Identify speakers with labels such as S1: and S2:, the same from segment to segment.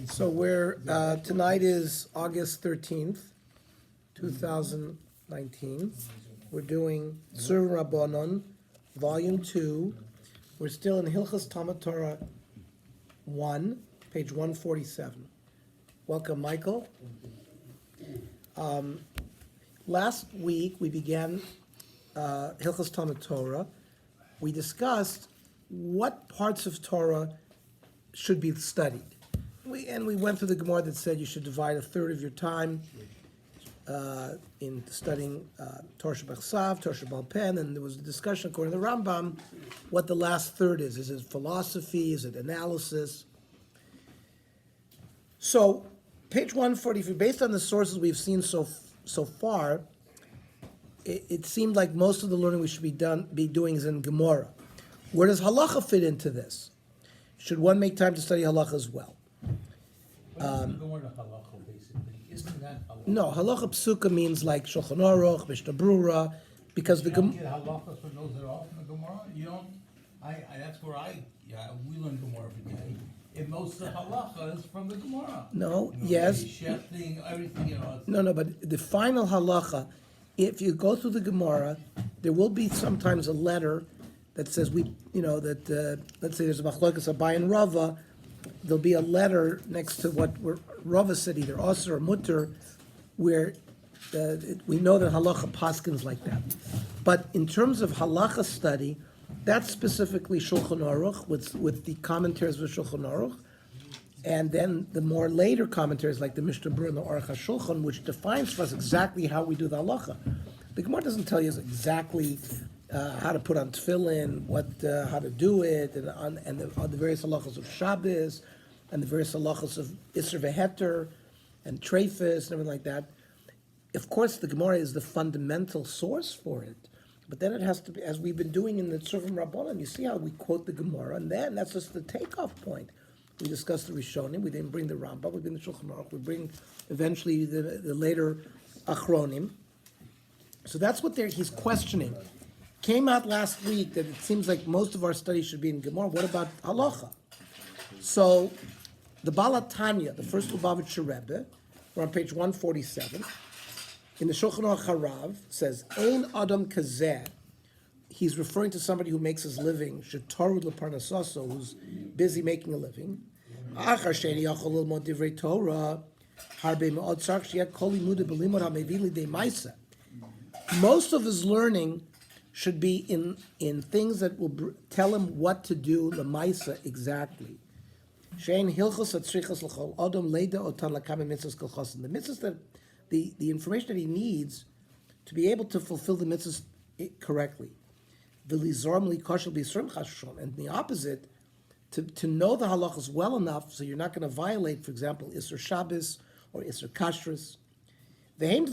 S1: So we're, tonight is August 13th, 2019. We're doing Sur Rabbanon, Volume 2. We're still in Hilchas Talmud Torah 1, page 147. Welcome, Michael. Last week we began Hilchas Talmud Torah. We discussed what parts of Torah should be studied. We went through the Gemara that said you should divide a third of your time in studying Torah Shebachsav, Torah Shebal Pen, and there was a discussion according to the Rambam what the last third is. Is it philosophy? Is it analysis? So, page 143, based on the sources we've seen so far, it seemed like most of the learning we should be doing is in Gemara. Where does halacha fit into this? Should one make time to study halacha as well?
S2: Halacha, basically. Isn't that halacha?
S1: No, halacha psuka means like Shulchan Aruch, Mishnah Brura, because the
S2: You don't
S1: Gemara.
S2: get halachas for those that are off in the Gemara? You don't? That's where we learn Gemara every day. And most of the halacha is from the Gemara.
S1: No,
S2: You know,
S1: yes.
S2: the Shefting, everything, it's-
S1: No, but the final halacha, if you go through the Gemara, there will be sometimes a letter that says let's say there's a machlokas Abai and Rava, there'll be a letter next to what Rava said, either Asr or Mutter, where we know that halacha paskins like that. But in terms of halacha study, that's specifically Shulchan Aruch with the commentaries of Shulchan Aruch, and then the more later commentaries like the Mishnah Brura and the Aruch HaShulchan, which defines for us exactly how we do the halacha. The Gemara doesn't tell you exactly how to put on tefillin, how to do it, and the various halachas of Shabbos, and the various halachas of Isser V'Heter, and Treifus, and everything like that. Of course, the Gemara is the fundamental source for it, but then it has to be, as we've been doing in the Tzuvim Rabbanan, you see how we quote the Gemara, and then that's just the takeoff point. We discussed the Rishonim, we didn't bring the Rambam, we bring the Shulchan Aruch, we bring eventually the later Achronim. So that's what he's questioning. Came out last week that it seems like most of our studies should be in Gemara. What about halacha? So the Baal HaTanya, the first Lubavitcher Rebbe, we're on page 147, in the Shulchan Aruch Harav, says, Ein Adam Kazeh. He's referring to somebody who makes his living, Shetarud Leparnasaso, who's busy making a living. Achar Sheni Yachol Lilmod Divrei Torah, Harbe Me'od Tzarch Sheyat Kol Limud Belimud HaMevili Lidei Maisa. Most of his learning should be in things that will tell him what to do, the Maisa exactly. Shein Hilchos Atzrichos L'chol Adam Leida Otan Lakam Mitzvos Kol Chosin. The mitzvahs that the information that he needs to be able to fulfill the mitzvahs correctly. And the opposite, to know the halachas well enough so you're not going to violate, for example, Isser Shabbos or Isser Kashrus. And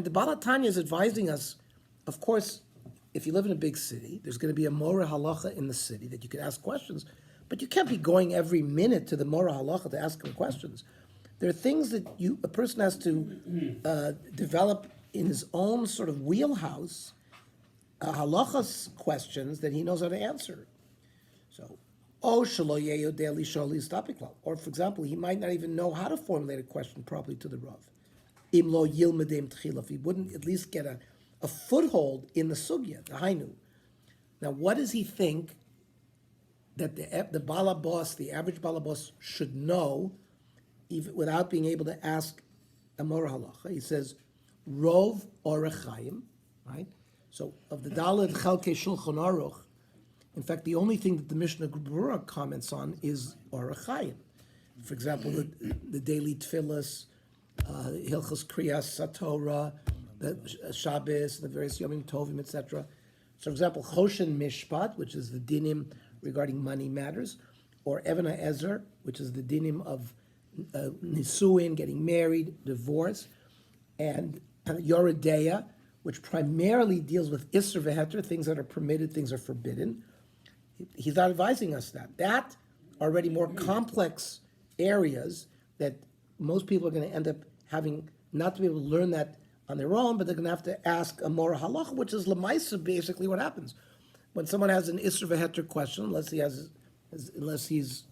S1: the Baal HaTanya is advising us, of course, if you live in a big city, there's going to be a Mora Halacha in the city that you can ask questions, but you can't be going every minute to the Mora Halacha to ask him questions. There are things that a person has to develop in his own sort of wheelhouse, halachas questions that he knows how to answer. So, or for example, he might not even know how to formulate a question properly to the Rav. If he wouldn't at least get a foothold in the sugya, the hainu. Now, what does he think that the balabos, the average balabos, should know, even without being able to ask a mor halacha? He says, Rov Orech Chaim, right? So of the Daled Chalkei Shulchan Aruch, in fact, the only thing that the Mishnah Brura comments on is Orech Chaim. For example, the daily tefillas, Hilchos Kriyas Satorah, the Shabbos, the various Yomim Tovim, etc. So, for example, Choshen Mishpat, which is the dinim regarding money matters, or Even HaEzer, which is the dinim of nisuin, getting married, divorce, and Yoredeya, which primarily deals with Isser V'Heter, things that are permitted, things are forbidden. He's not advising us that. That are already more complex areas that most people are going to end up having not to be able to learn that on their own, but they're going to have to ask a more halacha, which is lemaisa, basically what happens. When someone has an Isser V'Heter question, let's say he has unless has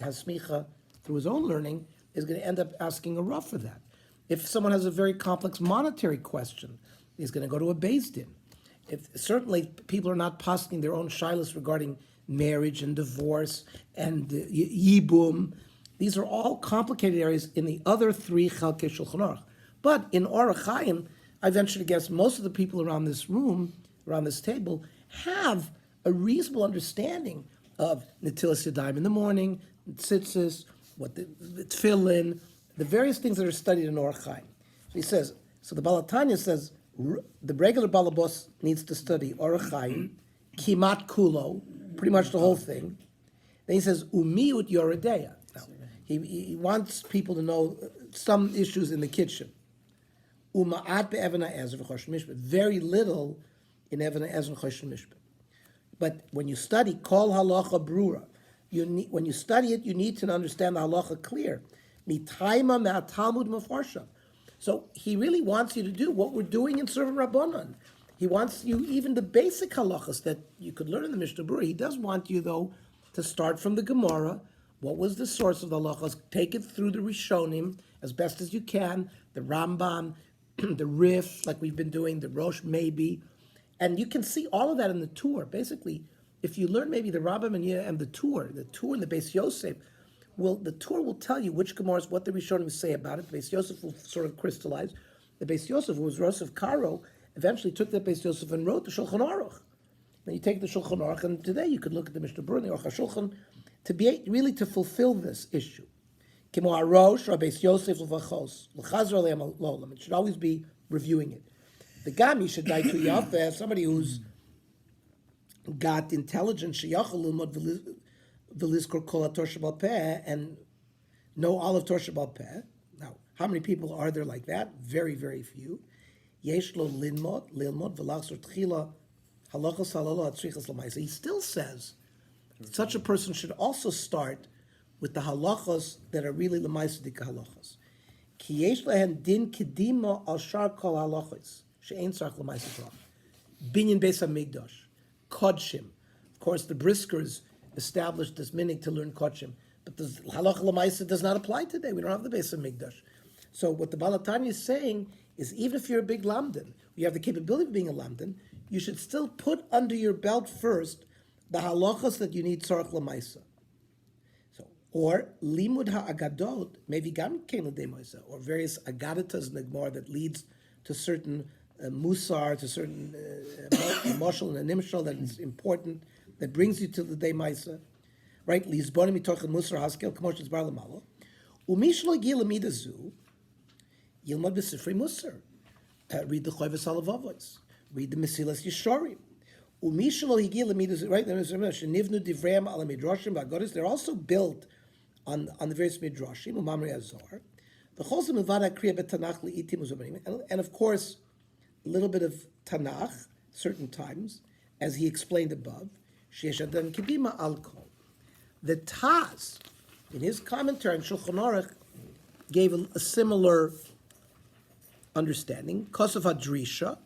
S1: smicha through his own learning, is going to end up asking a rough for that. If someone has a very complex monetary question, he's going to go to a Beis Din. If certainly people are not posting their own shilas regarding marriage and divorce and yibum. These are all complicated areas in the other three Chalkei Shulchan Aruch. But in Orach Chaim, I venture to guess most of the people around this room, around this table, have a reasonable understanding of Netilas Yadayim in the morning, tzitzis, what the tefillin, the various things that are studied in Orach Chaim. So he says, so the Baal HaTanya says, the regular Balabos needs to study Orach Chaim, Kimat Kulo, pretty much the whole thing. Then he says, Umiut Yoredeya. Now, he wants people to know some issues in the kitchen. Uma'at be'evan ha'ezer v'choshen mishpat. Very little in evan ha'ezer v'choshen mishpat. But when you study Kol Halacha Brura, when you study it, you need to understand the halacha clear. Mitayma me'atalmud mefarsha. So he really wants you to do what we're doing in Servant Rabbanon. He wants you, even the basic halachas that you could learn in the Mishnah Berurah, he does want you, though, to start from the Gemara. What was the source of the halachas? Take it through the Rishonim as best as you can, the Rambam, the Rif, like we've been doing, the Rosh maybe. And you can see all of that in the tour. Basically, if you learn maybe the Rambam and the tour and the Beis Yosef, the tour will tell you which Gemaras, what the Rishonim say about it. The Beis Yosef will sort of crystallize. The Beis Yosef, who was Rosh of Karo, eventually took that Beis Yosef and wrote the Shulchan Aruch. Then you take the Shulchan Aruch, and today you could look at the Mishnah Berurah, the Aruch HaShulchan, to be really to fulfill this issue. Kimo Arosh or Beis Yosef L'Vachos L'Chazar Le'am L'Olam. It should always be reviewing it. The Gami should die to Yafeh, somebody who's got intelligence, Sheyachol L'Mod V'Lizkor Kol HaTorah Sheba'al Peh, and know all of Torah Sheba'al Peh. Now, how many people are there like that? Very, very few. Yesh lo lilmod v'lachzor tchila halachos halalo atzrichas l'maisa. He still says such a person should also start with the halachos that are really l'maisa dika halachos. Ki yesh lehen din kedima al shar kol halachos she'ein tzarich l'maisa drach. Binyan Beis Hamikdash, kodshim. Of course, the Briskers established this minig to learn kodshim, but the halacha l'maisa does not apply today. We don't have the Beis Hamikdash. So what the Baal HaTanya is saying is, even if you're a big lamdan, you have the capability of being a lamdan, you should still put under your belt first the halachas that you need tzarich l'maisa. So, or limud ha'agadot, maybe gam kein l'demaisa, or various agadatas in the Gemara that leads to certain musar, to certain moshel and a nimshal that is important, that brings you to the demaisa, right? Lizbonim mitoch musar haskel k'mosh bar l'malo, umishlo gil amidazu. Yilmad b'sifrei Musar. Read the Choyves Halavavos. Read the Mesilas Yesharim. Umishalo higil amidas. Right, Shenivnu divreim ala midrashim v'agodas. They're also built on the various midrashim. Umamri Azor. The Chosam Mevada Kriya beTanach li'itim u'zomanim. And of course, a little bit of Tanakh, certain times, as he explained above. Sheyesh adam kibima alkol. The Taz, in his commentary on Shulchan Aruch, gave a similar understanding. Kosov HaDrisha,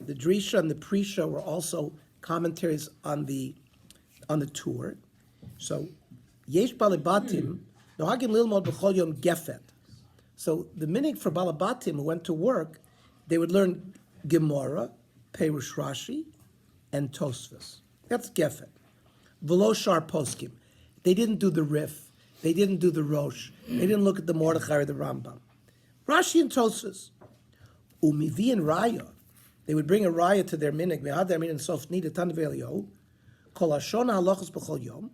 S1: the Drisha and the Prisha were also commentaries on the tour. So Yesh Balabatim, Nohagim Lilmod B'chol Yom Gefet. So the minig for Balabatim who went to work, they would learn Gemara, Perush Rashi, and Tosfos. That's Gefet. V'lo Shar Poskim. They didn't do the Rif. They didn't do the Rosh. They didn't look at the Mordechai or the Rambam. Rashi and Tosfos. Umivi and Raya, they would bring a Raya to their minig. Mehad Amin and Sof Nida Tan Velio, Kol Hashona Halachos B'chol Yom,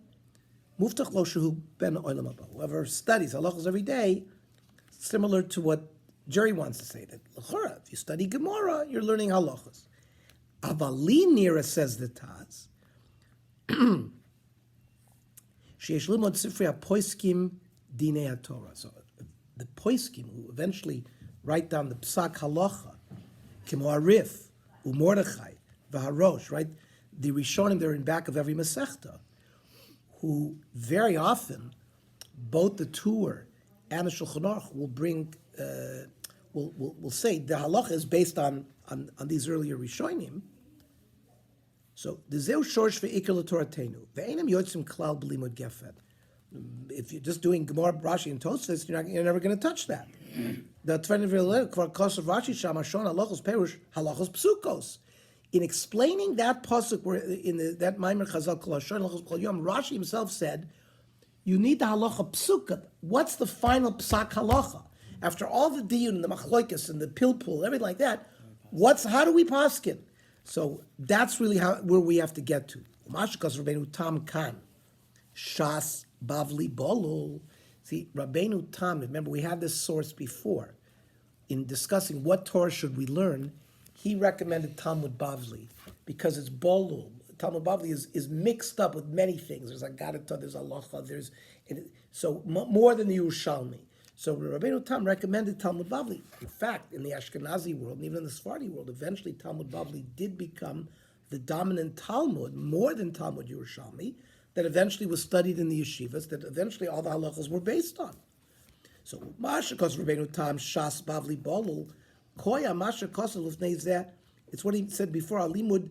S1: Muftach Lo Shehu Ben Olam Haba. Whoever studies halachos every day, similar to what Jerry wants to say, that l'chora, if you study Gemara, you're learning halachos. Avali Nira, says the Taz, Sheyesh Limod Sifrei HaPoiskim Dinei HaTorah. So the Poiskim, who eventually write down the Psak Halacha, Kimo Arif, Umordechai, Vaharosh, right? The Rishonim, they're in back of every Masechta, who very often, both the Tur and the Shulchan Aruch will bring, will say the Halacha is based on these earlier Rishonim. So the zeu shorsh ve'ikar l'toratenu. Ve'enim yotzim klal b'limud gefen. If you're just doing Gemara, Rashi, and Tosfos, you're never going to touch that. The Tvenim V'Leil Kvar Kos of Rashi Sham Ashon Halachos Perush Halachos Psukos. In explaining that pasuk, where that Maimer Chazal Kol Ashon Halachos Kol Yom, Rashi himself said, you need the halacha psuka. What's the final psak halacha? After all the diyun and the machloikas and the pilpul, everything like that, how do we paskin? So that's really where we have to get to. Mashkas Rabbeinu Tam Kan, Shas Bavli Bolul. See, Rabbeinu Tam, remember we had this source before. In discussing what Torah should we learn, he recommended Talmud Bavli because it's Bolul. Talmud Bavli is mixed up with many things. There's Agadata, there's Halacha, more than the Yerushalmi. So Rabbeinu Tam recommended Talmud Bavli. In fact, in the Ashkenazi world, and even in the Sephardi world, eventually Talmud Bavli did become the dominant Talmud, more than Talmud Yerushalmi, that eventually was studied in the yeshivas, that eventually all the halachas were based on. So, Mashakos Rabbeinu Tam Shas Bavli Bolul, Koya Mashakos Lufnei Zeh, it's what he said before, Alimud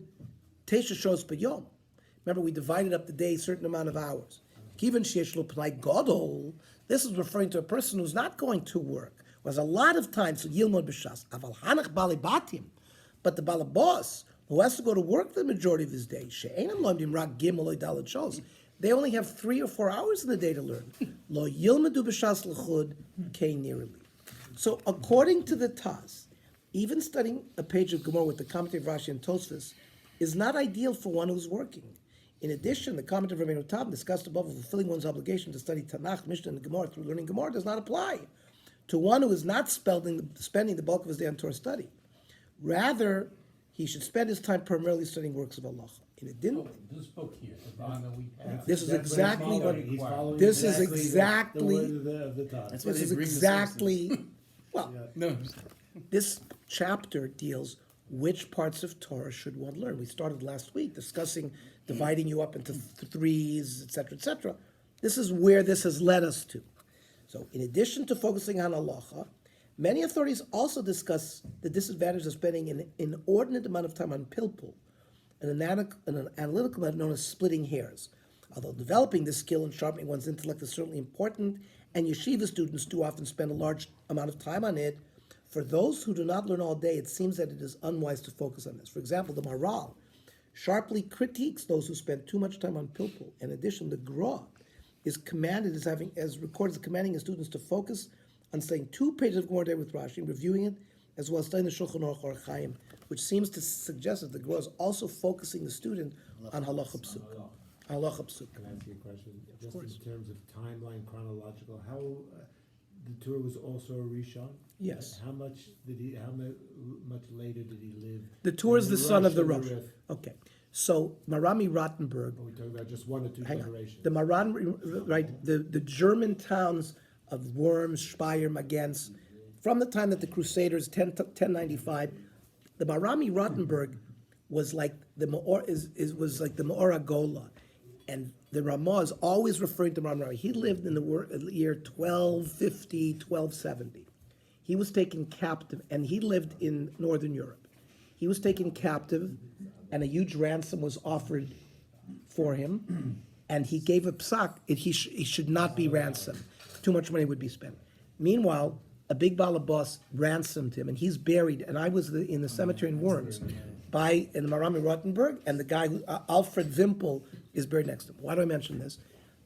S1: Tesha Shos B'Yom. Remember, we divided up the day a certain amount of hours. Kivan Shesh Lo Pnai Godol, this is referring to a person who's not going to work, who has a lot of time, so Yilmod B'Shas, Aval Hanach Bali Batim, but the Balabos, who has to go to work the majority of his day, She'enam Lo Imdim Rak Gimel Dalet Shos, they only have 3 or 4 hours in the day to learn. Lo Yilmadu B'Shas L'chud Kei Nirli. So according to the Taz, even studying a page of Gemara with the commentary of Rashi and Tosfos is not ideal for one who's working. In addition, the commentary of Rabbeinu Tam discussed above fulfilling one's obligation to study Tanakh, Mishnah, and Gemara through learning Gemara does not apply to one who is not spending the bulk of his day on Torah study. Rather, he should spend his time primarily studying works of Allah. In addition,
S2: This book here, the bond that we have.
S1: this is
S3: That's what he's
S1: exactly what.
S3: following. He's following
S1: This is
S3: the
S1: exactly.
S3: word of the Taz.
S4: That's why
S1: This
S4: they
S1: is
S4: bring the
S1: exactly. Well,
S4: No,
S1: this chapter deals which parts of Torah should one learn. We started last week discussing dividing you up into threes, etc., etc. This is where this has led us to. So, in addition to focusing on halacha, many authorities also discuss the disadvantage of spending an inordinate amount of time on pilpul, an analytical method known as splitting hairs. Although developing this skill and sharpening one's intellect is certainly important, and yeshiva students do often spend a large amount of time on it, for those who do not learn all day, it seems that it is unwise to focus on this. For example, the Maral sharply critiques those who spend too much time on pilpul. In addition, the Gra is commanded as recorded as commanding his students to focus on studying 2 pages of Gemara a day with Rashi and reviewing it, as well as studying the Shulchan Aruch or Chaim, which seems to suggest that the Gra is also focusing the student on halacha psuk. Halacha psuk.
S3: Can I ask you a question? Just in terms of timeline, chronological, how the tour was also a Rishon?
S1: Yes.
S3: How much much later did he live?
S1: The Tur is the son of the
S3: Rosh
S1: Rosh.
S3: and Rif?
S1: Okay, so Marami Rottenberg.
S3: Are we talking about just 1 or 2
S1: Hang on.
S3: generations?
S1: The Maran, right, the German towns of Worms, Speyer, Magenz, from the time that the Crusaders, 1095, the Marami Rottenberg was like the Maor, was like the Maor Agola. And the Ramah is always referring to Marami. He lived in the year 1250, 1270. He was taken captive, and he lived in Northern Europe. He was taken captive, and a huge ransom was offered for him, and he gave a psak, he should not be ransomed. Too much money would be spent. Meanwhile, a big balabas ransomed him, and he's buried, and I was in the cemetery in Worms, in Marami Rottenberg, and the guy, Alfred Wimpel, is buried next to him. Why do I mention this?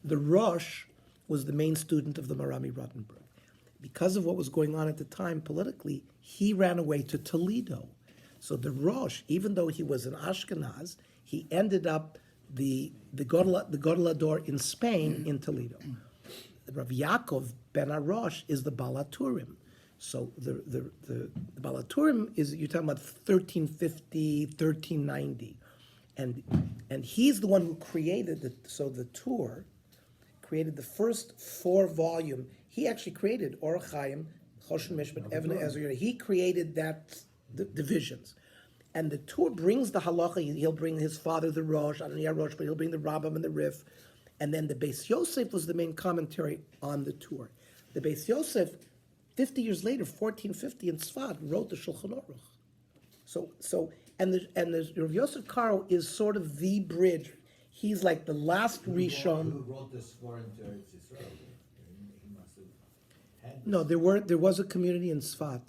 S1: The Rosh was the main student of the Marami Rottenberg. Because of what was going on at the time politically, he ran away to Toledo. So the Rosh, even though he was an Ashkenaz, he ended up the Godelador in Spain in Toledo. Rav Yaakov ben Arosh is the Balaturim. So the Balaturim is, you're talking about 1350, 1390. And he's the one who created the Tur created the first 4-volume. He actually created Orach Chaim, Choshen Mishpat, Evnei Ezra. He created the divisions. And the Tur brings the halacha. He'll bring his father, the Rosh, Adonai Rosh, but he'll bring the Rambam and the Rif. And then the Beis Yosef was the main commentary on the Tur. The Beis Yosef, 50 years later, 1450 in Tzfat, wrote the Shulchan Aruch. So and the Rav Yosef Karo is sort of the bridge. He's like the last Rishon.
S4: Who wrote the Sforim to Eretz Yisrael? He must have had.
S1: No, there was a community in Sfat.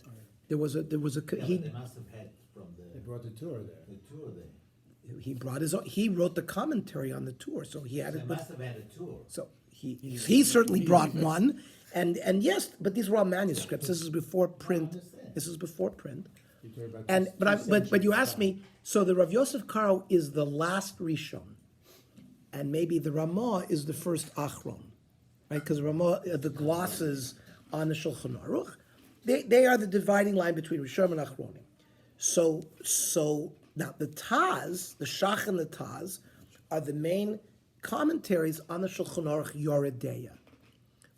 S1: There was a
S4: Yeah, but
S1: he
S4: they must have had from
S3: They brought the tour there.
S4: the tour there.
S1: he brought his own, he wrote the commentary on the tour, so he had
S4: They
S1: it.
S4: must have had a tour.
S1: So he certainly brought one, and yes, but these were all manuscripts. This is before print.
S4: understand.
S1: This is before print.
S3: You talk about
S1: And
S3: two
S1: but you
S3: centuries
S1: asked me. So the Rav Yosef Karo is the last Rishon, and maybe the Ramah is the first Achron, right? Because Ramah, the glosses on the Shulchan Aruch, they are the dividing line between Rishon and Achronim. So now the Taz, the Shach and the Taz, are the main commentaries on the Shulchan Aruch Yoredeya,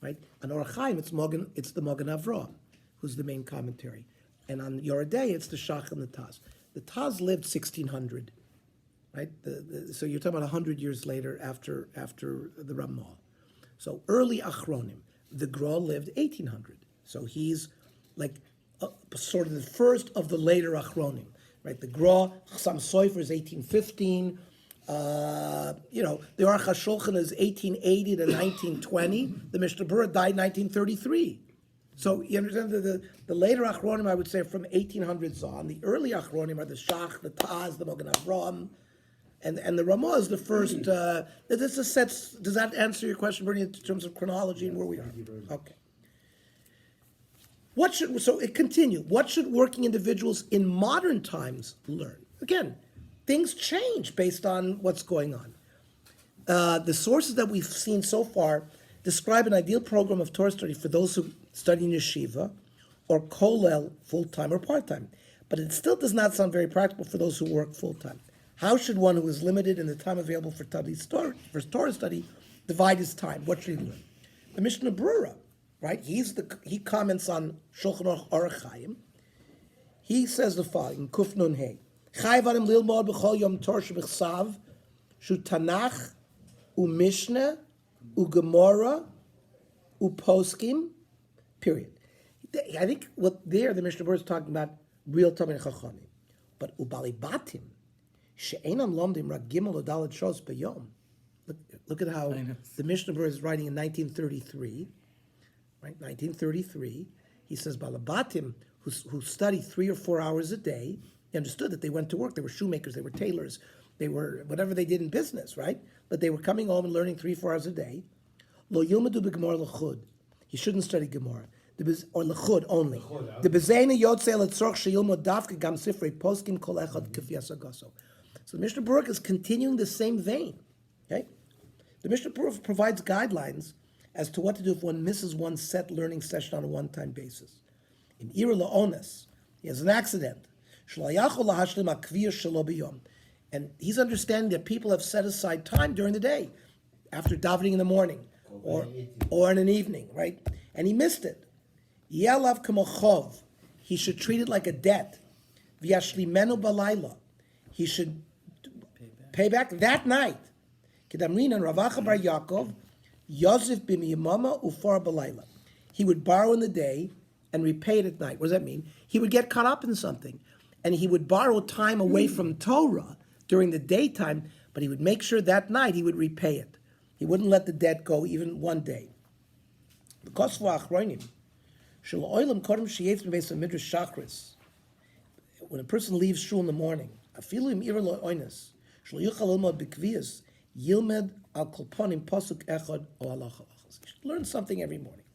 S1: right? On Orach Chaim, it's the Mogen Avraham, who's the main commentary, and on Yoredeya, it's the Shach and the Taz. The Taz lived 1600, right? So you're talking about 100 years later after the Ramah. So early Achronim, the Gra lived 1800, so he's like sort of the first of the later Achronim, right? The Gra, Chassam Sofer is 1815. The Aruch HaShulchan is 1880 to 1920. The Mishnah Berurah died 1933. So you understand the later Achronim, I would say, from 1800s on. The early Achronim are the Shach, the Taz, the Mogen Avraham, and the Ramah is the first. Does that answer your question, Bernie, in terms of chronology and where we are? Okay. So it continued. What should working individuals in modern times learn? Again, things change based on what's going on. The sources that we've seen so far describe an ideal program of Torah study for those who study in yeshiva or kollel full-time or part-time. But it still does not sound very practical for those who work full-time. How should one who is limited in the time available for Torah study divide his time? What should he learn? The Mishnah Berurah, right? He comments on Shulchan Aruch Orach Chaim. He says the following: Kuf Nun Hey, Chayv Adam Lilmod B'Chol Yom Torah Shebechsav Shu Tanach U Mishnah U Gemara U Poskim. Period. I think the Mishnah Berurah is talking about real Talmidei Chachamim, but Ubali Batim She'enam Lomdim Rak Gimel Odalet Shos B'Yom. Look at how the Mishnah Berurah is writing in 1933. Right, 1933. He says Balabatim who study 3 or 4 hours a day. He understood that they went to work. They were shoemakers. They were tailors. They were whatever they did in business, right? But they were coming home and learning 3-4 hours a day. Lo yilmadu b'gemara l'chud. He shouldn't study Gemara. Or l'chud only. The bezena yotzei letzorch sheyilmod dafka gam sifrei poskim kol echad k'fias agaso. So the Mishnah Berurah is continuing the same vein. Okay, the Mishnah Berurah provides guidelines as to what to do if one misses one set learning session on a one-time basis. In Ira La'onas, he has an accident. And he's understanding that people have set aside time during the day, after davening in the morning, or in an evening, right? And he missed it. Yelav k'mochov, he should treat it like a debt. V'yashlimenu balayla, he should pay back that night. Kedamrin and Ravacha bar Yaakov, Yosef b'miyamama ufar balayla. He would borrow in the day and repay it at night. What does that mean? He would get caught up in something, and he would borrow time away from Torah during the daytime, but he would make sure that night he would repay it. He wouldn't let the debt go even one day. Because for Achronim, when a person leaves shul in the morning, he should learn something every morning.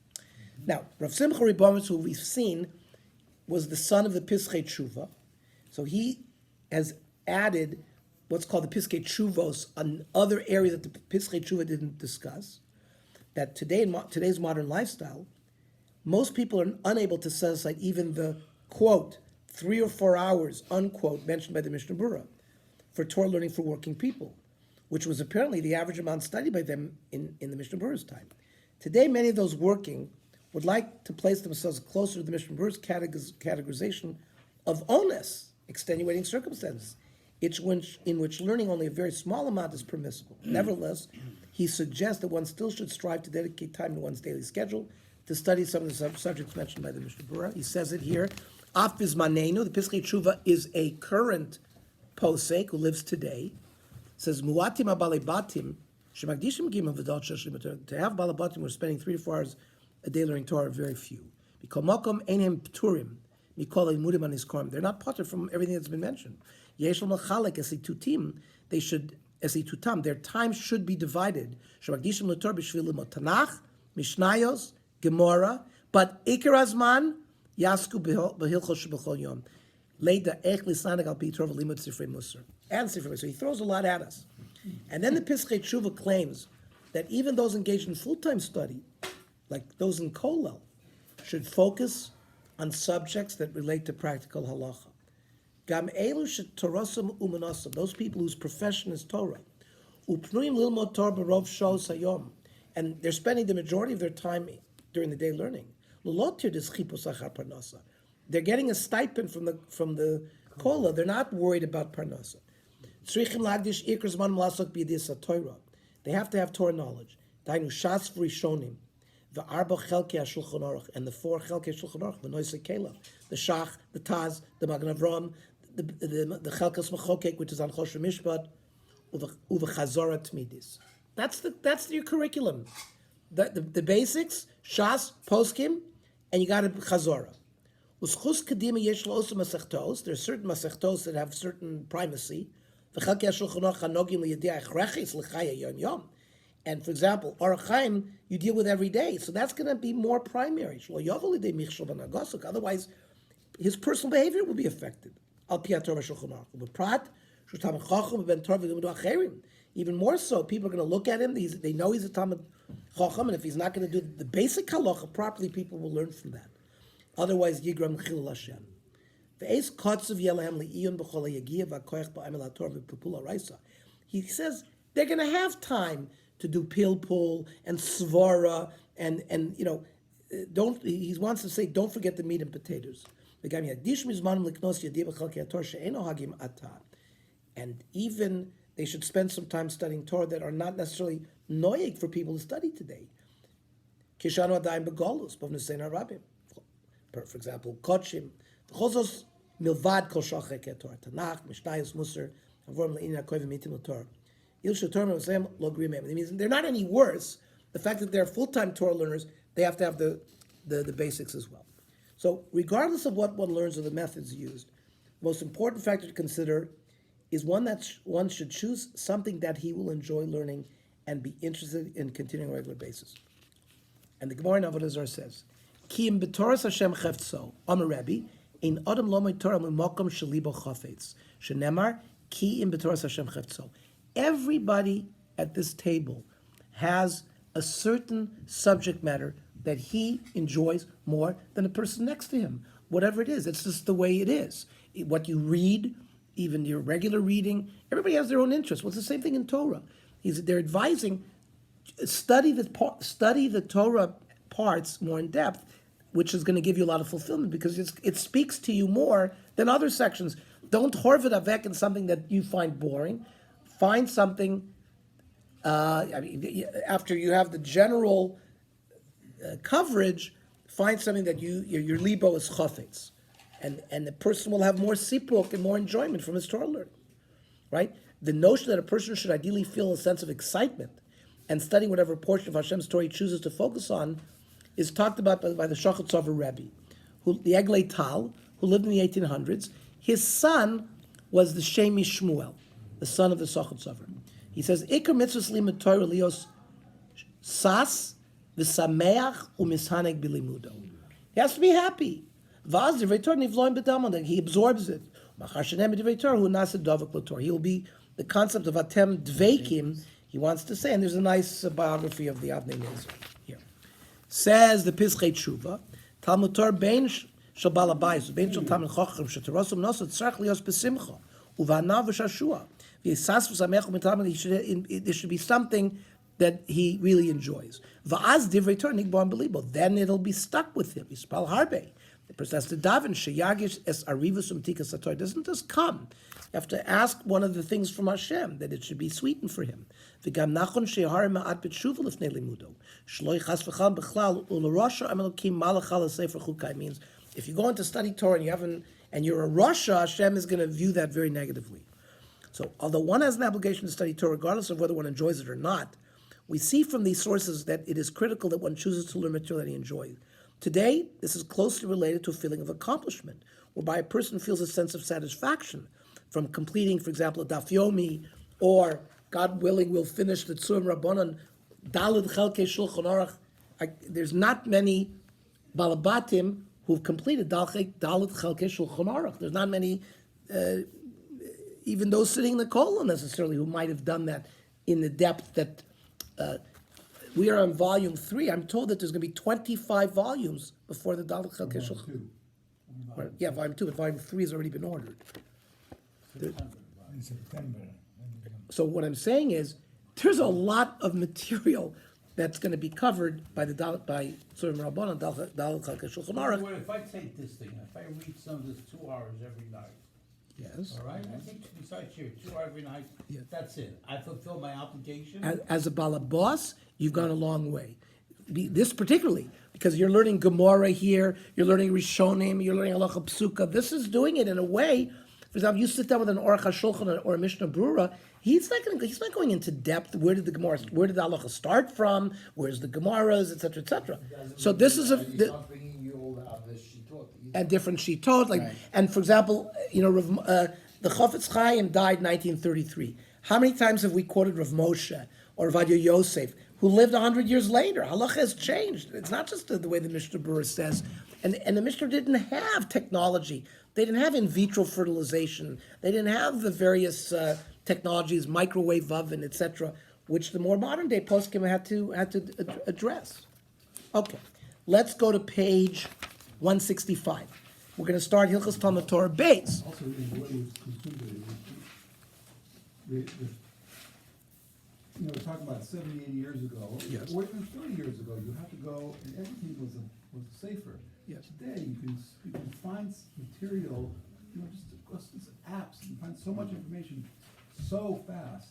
S1: Now, Rav Simcha Ribomitz, who we've seen, was the son of the Piskei Tshuva, so he has added what's called the Piskei Tshuvos, an other area that the Piskei Tshuva didn't discuss. That today in today's modern lifestyle, most people are unable to set aside even the quote 3 or 4 hours unquote mentioned by the Mishnah Berurah for Torah learning for working people, which was apparently the average amount studied by them in the Mishnah Berurah's time. Today, many of those working would like to place themselves closer to the Mishnah Berurah's categorization of onus, extenuating circumstances, in which learning only a very small amount is permissible. Nevertheless, he suggests that one still should strive to dedicate time in one's daily schedule to study some of the subjects mentioned by the Mishnah Berurah. He says it here. Af bizmanenu, the Piskei Tshuva is a current posek who lives today says muatim abalebatim shemagdishim gimel v'dot sheshlim. To have balabatim who are spending 3 to 4 hours a day learning Torah are very few. Mikol makom einhem pturim mikol limudim on his korm. They're not potter from everything that's been mentioned. Yesh l'machalek esitutim. They should esitutam. Their time should be divided. Shemagdishim l'Torah b'shvil limod Tanakh, Mishnayos, Gemara, but Iker Azman Yasku b'Hilchos Shebechol Yom. Later, Ech Lisanig al Pi Torah Limud Sifrei Musar and Sifrei Musar. So he throws a lot at us, and then the Piskei Tshuva claims that even those engaged in full-time study, like those in Kollel, should focus on subjects that relate to practical halacha. Gam elu shetorosam umanasam. Those people whose profession is Torah, upnuim lilmod Torah b'rov shos hayom, and they're spending the majority of their time during the day learning. They're getting a stipend from the kola. They're not worried about parnasa. They have to have Torah knowledge. And the 4 chelkei Shulchan Aruch, the Noisei Kelev, the Shach, the Taz, the Magen Avraham, the Chelkas Machokek, which is on Choshen Mishpat, uva Chazorah Tmidis. That's your curriculum. The basics, Shas, Poskim, and you got a Chazorah. Uschus Kedima Yesh Lo Osa Masechtos. There are certain Masechtos that have certain primacy. V'chelkei Shulchan Aruch hanogim liyadei achrechis l'chaya yom yom. And for example, Orach Chaim you deal with every day, so that's going to be more primary. Otherwise, his personal behavior will be affected. Even more so, people are going to look at him. They know he's a Talmid Chacham, and if he's not going to do the basic halacha properly, people will learn from that. Otherwise, Yigram Chilul Hashem. He says they're going to have time to do pilpul and svara and don't. He wants to say don't forget the meat and potatoes. And even they should spend some time studying Torah that are not necessarily noyig for people to study today. For example, Kodshim, Chozos Milvad Kol Shachek Torah, Tanakh, Mishnayos, Musar, Avorim Le'ina Koivim Mitim Torah. It means they're not any worse. The fact that they're full-time Torah learners, they have to have the basics as well. So regardless of what one learns or the methods used, the most important factor to consider is one that one should choose something that he will enjoy learning and be interested in continuing on a regular basis. And the Gemara in Avodah Zarah says, Ki im b'Toras Hashem cheftso, Amar Rebbe, in Adam Lomei Torah M'mokom Shelibo Chafetz, Shenemar, Ki im b'Toras Hashem cheftso. Everybody at this table has a certain subject matter that he enjoys more than the person next to him. Whatever it is, it's just the way it is. What you read, even your regular reading, everybody has their own interest. Well, it's the same thing in Torah. They're advising, study the Torah parts more in depth, which is going to give you a lot of fulfillment because it speaks to you more than other sections. Don't horvet avek in something that you find boring. Find something, after you have the general coverage, find something that your libo is chafetz. And the person will have more sipuk and more enjoyment from his Torah learning, right? The notion that a person should ideally feel a sense of excitement and studying whatever portion of Hashem's Torah he chooses to focus on is talked about by the Shachat Tzava Rebbe, the Eglei Tal, who lived in the 1800s. His son was the Shemi Shmuel, the son of the Shachat Tzava. He says, Iker mitzvahs limud Torah lios sas v'sameach u'mishaneg bilimudo. He has to be happy. Vaz divrei Torah nivloim b'damon, he absorbs it. Machar shenem divrei Torah hu nasa dovek l'Torah. He will be the concept of atem dveikim. He wants to say, and there's a nice biography of the Avnei Nezer here. Says the Piskei Tshuva, Talmud Torah bein shel balabayis bein shel talmid chacham shetorosum nosot tzarich lios b'simcha uvanav v'shashua. There should be something that he really enjoys. Then it'll be stuck with him. The person has to daven. It doesn't just come. You have to ask one of the things from Hashem, that it should be sweetened for him. It means if you go into study Torah and you're a Rasha, Hashem is going to view that very negatively. So although one has an obligation to study Torah, regardless of whether one enjoys it or not, we see from these sources that it is critical that one chooses to learn material that he enjoys. Today, this is closely related to a feeling of accomplishment, whereby a person feels a sense of satisfaction from completing, for example, a Daf Yomi, or, God willing, we'll finish the Tzurim Rabbanon, Daled Chelkei Shulchan Aruch. There's not many Balabatim who've completed Daled Chelkei Shulchan Aruch. There's not many, even those sitting in the kollel necessarily, who might have done that in the depth that we are on volume 3. I'm told that there's going to be 25 volumes before the Daled Chelkei Shulchan. Yeah, volume 2, but volume 3 has already been ordered.
S2: In September.
S1: So what I'm saying is, there's a lot of material that's going to be covered by the by Tzurim Rabbanon, Daled Chelkei Shulchan Aruch.
S2: If I take this thing, if I read some of this 2 hours every night,
S1: Yes.
S2: all right? I think besides here, 2 hours every night,
S1: Yeah.
S2: that's it. I fulfill my obligation.
S1: As a balabos, you've gone a long way. This particularly, because you're learning Gemara here, you're learning Rishonim, you're learning Halacha Psuka. This is doing it in a way. For example, you sit down with an Aruch HaShulchan or a Mishnah Brura. He's not going into depth. Where did the Halacha start from? Where's the Gemaras, etc., etc. So this is
S4: He's not bringing you all the other shittot either.
S1: and different shittot. And for example, the Chofetz Chaim died 1933. How many times have we quoted Rav Moshe or Vadia Yosef, who lived 100 years later? Halacha has changed. It's not just the way the Mishnah Berurah says. And the Mishnah didn't have technology. They didn't have in vitro fertilization. They didn't have the various technologies, microwave oven, etc., which the more modern day poskim had to address. Okay, let's go to page 165. We're going to start Hilchos Talmud Torah Beis.
S5: Also, in the way it's consumed, we're talking about 70, 80 years ago,
S1: Yes.
S5: or even 30 years ago, you had to go, and everything was safer.
S1: Yes.
S5: Today, you can find material, just apps, you find so much information so fast.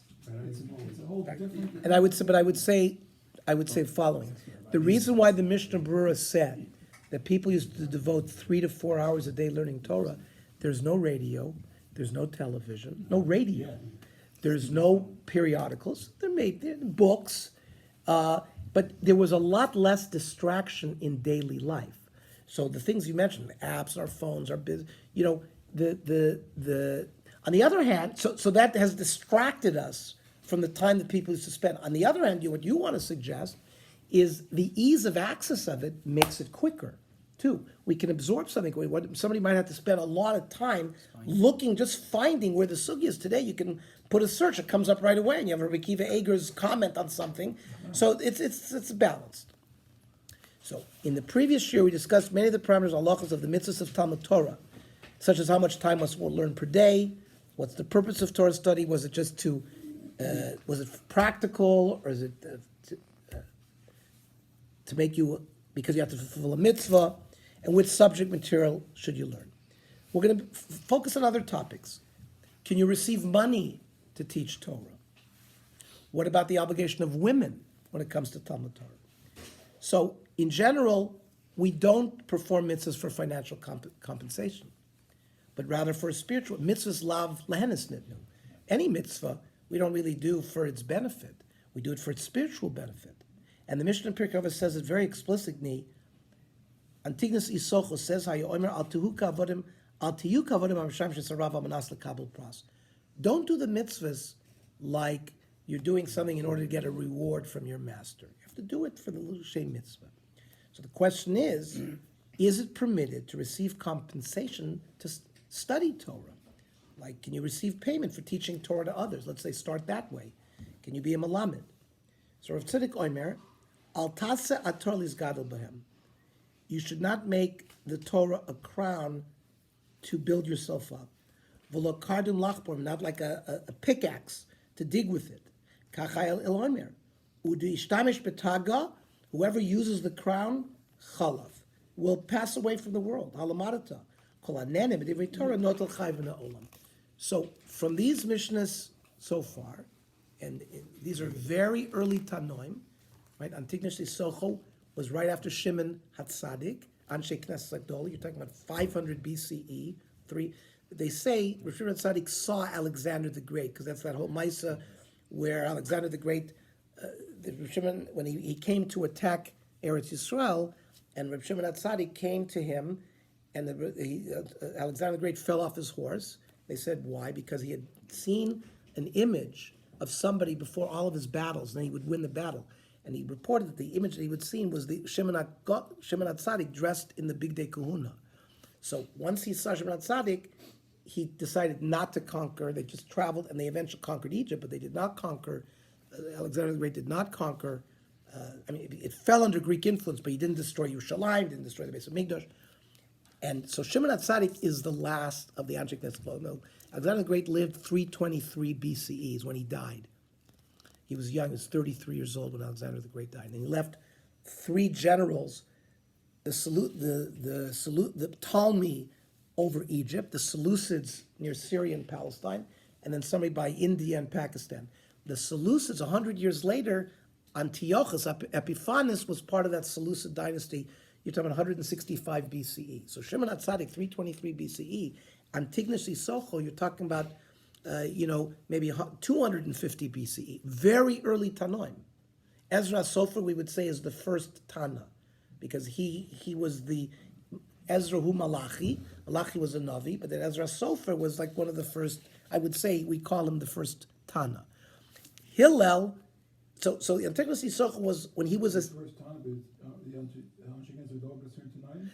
S5: It's a whole different.
S1: And I would say the following. The reason why the Mishnah Berurah said that people used to devote 3 to 4 hours a day learning Torah, there's no radio, there's no television, no radio, there's no periodicals, there may be books, but there was a lot less distraction in daily life. So the things you mentioned, the apps, our phones, our business, on the other hand, so that has distracted us from the time that people used to spend. On the other hand, what you want to suggest is the ease of access of it makes it quicker, too. We can absorb something. Somebody might have to spend a lot of time looking, just finding where the sugi is. Today, you can put a search, it comes up right away, and you have a Rekiva Eger's comment on something. So it's balanced. So in the previous year, we discussed many of the parameters, halachos of the mitzvahs of Talmud Torah, such as how much time must one learn per day, what's the purpose of Torah study, was it just was it practical, or is it to make you, because you have to fulfill a mitzvah, and which subject material should you learn? We're going to focus on other topics. Can you receive money to teach Torah? What about the obligation of women when it comes to Talmud Torah? So, in general, we don't perform mitzvahs for financial compensation, but rather for a spiritual. Mitzvahs lav lehenis nitnu. Any mitzvah we don't really do for its benefit. We do it for its spiritual benefit. And the Mishnah in Pirkei Avos says it very explicitly. Antigonus Isocho says, don't do the mitzvahs like you're doing something in order to get a reward from your master. You have to do it for the L'shem mitzvah. So the question is it permitted to receive compensation to study Torah? Like, can you receive payment for teaching Torah to others? Let's say start that way. Can you be a malamed? So Rav Tzadok Omer, al taseh ator lizgadol b'hem. You should not make the Torah a crown to build yourself up. V'lo kardum lachbor, not like a pickaxe to dig with it. Kachayel el Omer. Udu ishtamish betaga, whoever uses the crown, chalav, will pass away from the world. Halamadata. Kol hanenem b'divrei Torah notel chayv v'na'olam. So from these Mishnahs so far, and these are very early Tanoim, right? Antigonus Isocho was right after Shimon Hatzadik, Anshe Knesset Gdol. You're talking about 500 BCE. they say Rosh Shimon Tzaddik saw Alexander the Great, because that's that whole Maisa where Alexander the Great, Rosh Shimon, when he came to attack Eretz Yisrael, and Rosh Shimon Tzaddik came to him, and Alexander the Great fell off his horse. They said, why? Because he had seen an image of somebody before all of his battles, and he would win the battle. And he reported that the image that he would seen was the Shimon Tzaddik dressed in the Big Day Kahuna. So once he saw Shimon Tzaddik, he decided not to conquer. They just traveled, and they eventually conquered Egypt, but they did not conquer. Alexander the Great did not conquer. It fell under Greek influence, but he didn't destroy Yerushalayim, didn't destroy the base of Mikdash. And so Shimon Tzaddik is the last of the Anshe Knesset. No, Alexander the Great lived 323 BCE is when he died. He was young; he was 33 years old when Alexander the Great died, and he left 3 generals: the Ptolemy over Egypt, the Seleucids near Syria and Palestine, and then somebody by India and Pakistan. The Seleucids, 100 years later, Antiochus Epiphanes was part of that Seleucid dynasty. You're talking about 165 BCE. So Shimon Tzaddik, 323 BCE. Antigonus Isocho, you're talking about, maybe 250 BCE. Very early Tanoim. Ezra Sofer, we would say, is the first Tana, because he was the Ezra who Malachi. Malachi was a Navi, but then Ezra Sofer was like one of the first. I would say we call him the first Tana. Hillel. So Antigonus Isocho was when he was a.
S5: First time, the Anshe Knesset dog is here tonight.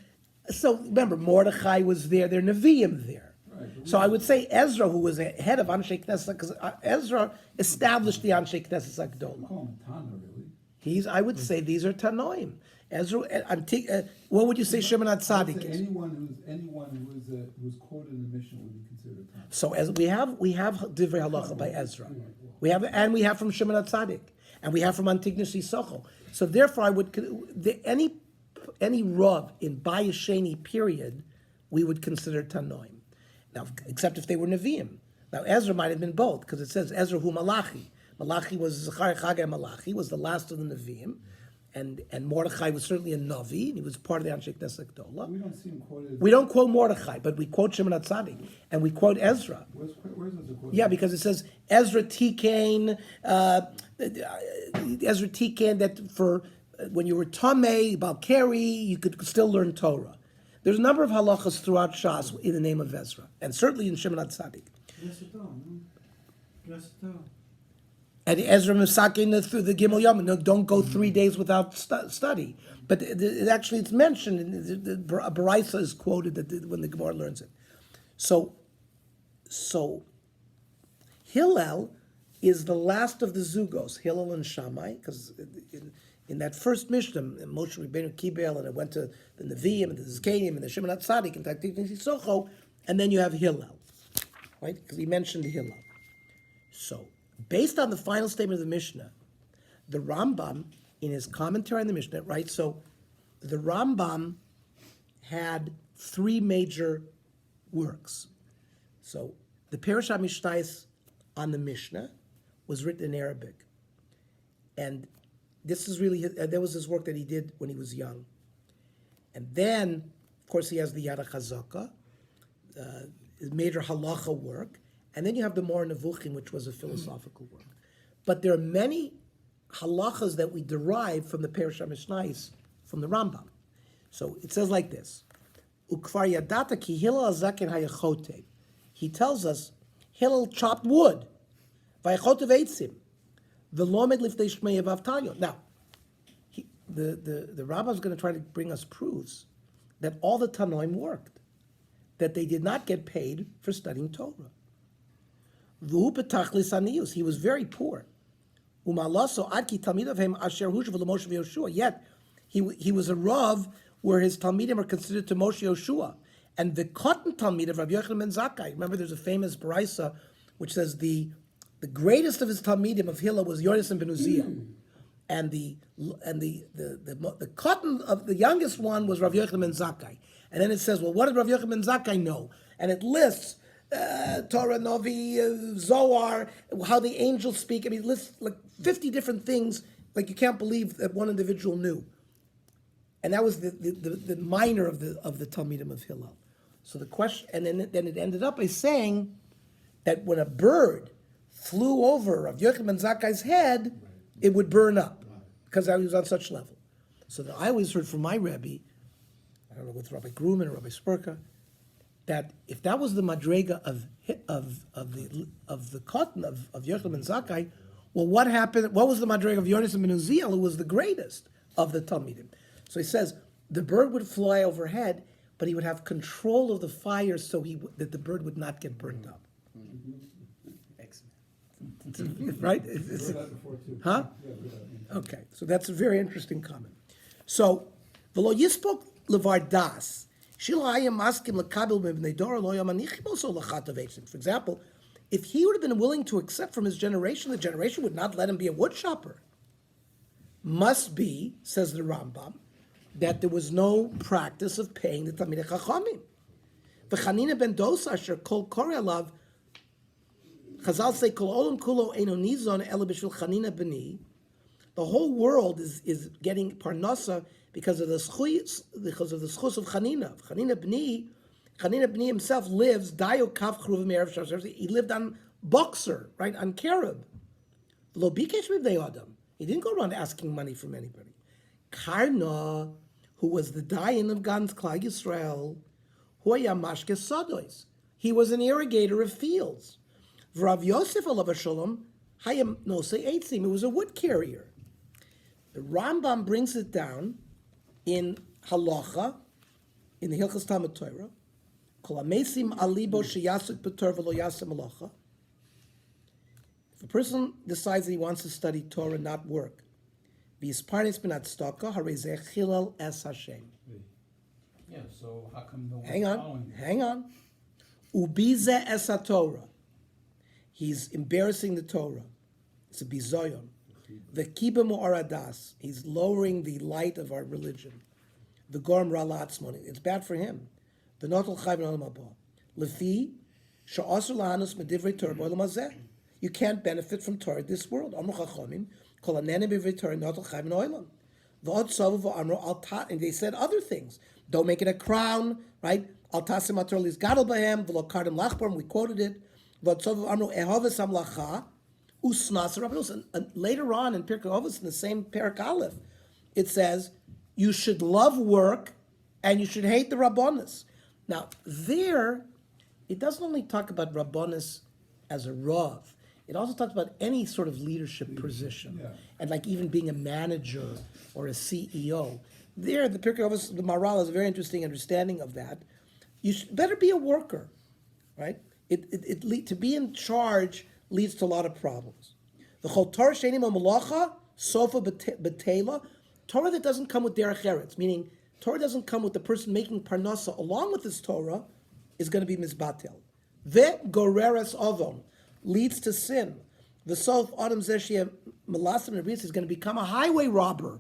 S1: So remember, Mordechai was there. There are Nevi'im there.
S5: Right, but
S1: So I would say Ezra, who was head of Anshe Knesset, because Ezra established the Anshe Knesset Agdola.
S5: call him Tana, really.
S1: I would say these are Tanoim. Ezra, what would you say Shimon Tzaddik
S5: Say
S1: is?
S5: anyone who's quoted in the Mishnah would be considered Tana.
S1: So as we have Divrei Halacha by Ezra, we have from Shimon Tzaddik, and we have from Antigonus Isocho. So therefore, I would any Rav in Bayesheni period, we would consider Tanoim. Now, except if they were Nevi'im. Now Ezra might have been both, because it says Ezra hu Malachi. Malachi was Zechariah Chagai Malachi, was the last of the Nevi'im, and Mordechai was certainly a Navi, and he was part of the Anshe Knesset Gdola.
S5: We don't see him quoted.
S1: We don't quote Mordechai, but we quote Shimon Tzaddik, and we quote Ezra.
S5: Where's Ezra quoted?
S1: Yeah, because it says Ezra Tikain, that for when you were Tamei, Balkari, you could still learn Torah. There's a number of halachas throughout Shas in the name of Ezra, and certainly in Shimon Tzaddik. And Ezra Misakin through the Gimel Yom. No, don't go 3 days without study. But it's mentioned, a Baraisa is quoted when the Gemara learns it. So Hillel is the last of the Zugos, Hillel and Shammai, because in that first Mishnah, Moshe Rabbeinu Kibel, and it went to the Nevi'im and the Zikanim and the Shimon Tzaddik and Antigonus Isocho, and then you have Hillel, right? Because he mentioned Hillel. So, based on the final statement of the Mishnah, the Rambam, in his commentary on the Mishnah, right? So, the Rambam had 3 major works. So, the Perush HaMishnayos on the Mishnah was written in Arabic, and this is really there was his work that he did when he was young, and then, of course, he has the Yad HaChazaka, his major halacha work. And then you have the Mor Nevuchim, which was a philosophical work. But there are many halachas that we derive from the Perush HaMishnayos, from the Rambam. So it says like this: Ukvar yadata ki Hillel azaken hayachote. He tells us Hillel chopped wood. Vayachotev eitzim. V'lomed lifnei shmei v'avtalyon. Now, the Rambam is going to try to bring us proofs that all the Tanoim worked, that they did not get paid for studying Torah. He was very poor. Yet he was a Rav where his Talmidim are considered to Moshe Yoshua. And the cotton Talmid of Rabbi Yochanan ben Zakkai. Remember, there's a famous Baraisa which says the greatest of his Talmidim of Hillel was Yonasan ben Uziah. And the cotton of the youngest one was Rabbi Yochanan ben Zakkai. And then it says, well, what did Rabbi Yochanan ben Zakkai know? And it lists Torah, Novi, Zohar, how the angels speak. I mean, it lists like 50 different things, like you can't believe that one individual knew. And that was the minor of the Talmidim of Hillel. So the question, and then it ended up by saying that when a bird flew over Rav Yochanan ben Zakkai's head, it would burn up because he was on such level. So that I always heard from my Rebbe, I don't know with Rabbi Gruman or Rabbi Spurka, that if that was the madrega of the cotton of Yochanan ben Zakkai, well, what happened? What was the madrega of Yonasan ben Uziel, who was the greatest of the Talmidim? So he says the bird would fly overhead, but he would have control of the fire, so that the bird would not get burned up. Right? It's-
S5: Heard that before too.
S1: Huh?
S5: Yeah, heard that.
S1: Okay, so that's a very interesting comment. So, v'lo yispok levar das, shilo hayam maskim lekabel mebnei dora lo yamanichim also lachatav eitzim. For example, if he would have been willing to accept from his generation, the generation would not let him be a wood chopper. Must be, says the Rambam, that there was no practice of paying the Talmidei Chachamim. V'chanina ben dosa asher kol korei alav, Chazal say kol olam kulo eino nizon ela b'shvil chanina b'ni. The whole world is getting parnasa because of the schus of Chanina. Chanina b'ni himself lives dayo kaf chruvim erev shasher. He lived on boxer, right, on carob. Lo bikesh mivnei adam. He didn't go around asking money from anybody. Karna, who was the dayan of Gans Klal Yisrael, hoya mashke sadois. He was an irrigator of fields. V'Rav Yosef alav hashalom hayam nosei eitzim. He was a wood carrier. The Rambam brings it down in Halacha, in the Hilchos Talmud Torah, Kol hamesim alibo sheyasuk b'Torah v'lo yasem malacha. If a person decides that he wants to study Torah, not work, v'yisparnes b'nat staka, harei zeh chilal es Hashem.
S2: Yeah, so how come no one's
S1: Hang on,
S2: following?
S1: hang on. Ubize es Torah. He's embarrassing the Torah. It's a bizoyon. The kibam oradas. He's lowering the light of our religion. The gorm ralatzmoni. It's bad for him. The notel chayv olam haba. Lefi she'asur lahanus medivrei Torah b'olam hazeh. You can't benefit from Torah this world. Amru chachomim kol hanene b'divrei Torah notel chayv olam. V'od savu v'amru al ta. And they said other things. Don't make it a crown, right? Al tasim ator lis gadol b'hem v'lo kardim lachborm. We quoted it. V'od savu v'amru ehovas hamlacha. And later on in Pirkei Avos, in the same Perek Aleph, it says you should love work and you should hate the Rabbonis. Now, there, it doesn't only talk about Rabbonis as a Rav. It also talks about any sort of leadership position,
S5: Yeah.
S1: and like even being a manager or a CEO. There, the Pirkei Avos, the Maral has a very interesting understanding of that. You should better be a worker, right? To be in charge leads to a lot of problems. The Chol Torah she'eini mo malacha sofa betela, Torah that doesn't come with derech eretz, meaning Torah doesn't come with the person making parnasa along with this Torah, is going to be mizbatel. Ve goreres avon leads to sin. The sof adam zeshia melasim nebris is going to become a highway robber.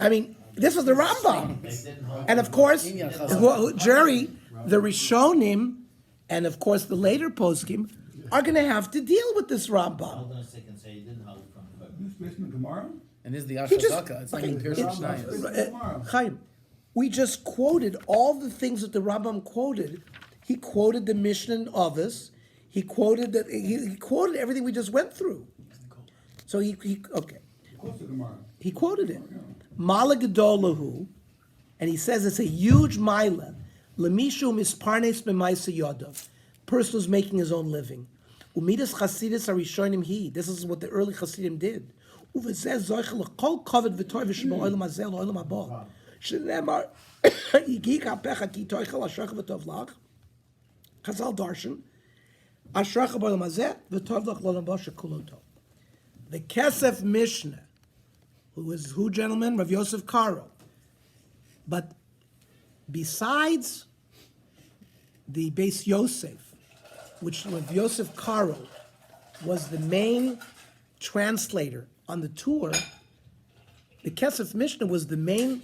S1: I mean, this was the Rambam, and of course, Jerry, the Rishonim, and of course the later poskim are going to have to deal with this Rambam.
S4: Hold on a second, say it didn't help from.
S5: This based in the Gemara?
S6: And this is the
S1: He just-
S6: Ashazaka. It's like
S1: okay,
S6: in Pirush
S1: it-
S6: Mishnayos.
S1: Chaim, we just quoted all the things that the Rambam quoted. He quoted the Mishnah in Avos. He quoted that. He quoted everything we just went through. So he okay.
S5: Close to Gemara.
S1: He quoted it. Malagedolahu, and he says it's a huge mila. Lemishu misparnes b'maisa yodav. Person who's making his own living. Umidas chasidis arishonim he. This is what the early chasidim did. Uvezeh zoichel lekol kavod v'toy v'shmo olam hazel olam haba. Shenemar yigik apecha ki toichel ashrecha v'tov lach. Chazal darshan. Ashrecha b'olam hazeh v'tov lach l'olam haba shekuloto. The Kesef Mishnah, who, gentlemen? Rav Yosef Karo. But besides the Beis Yosef, which Rav Yosef Karo was the main translator on the tour, the Kesef Mishnah was the main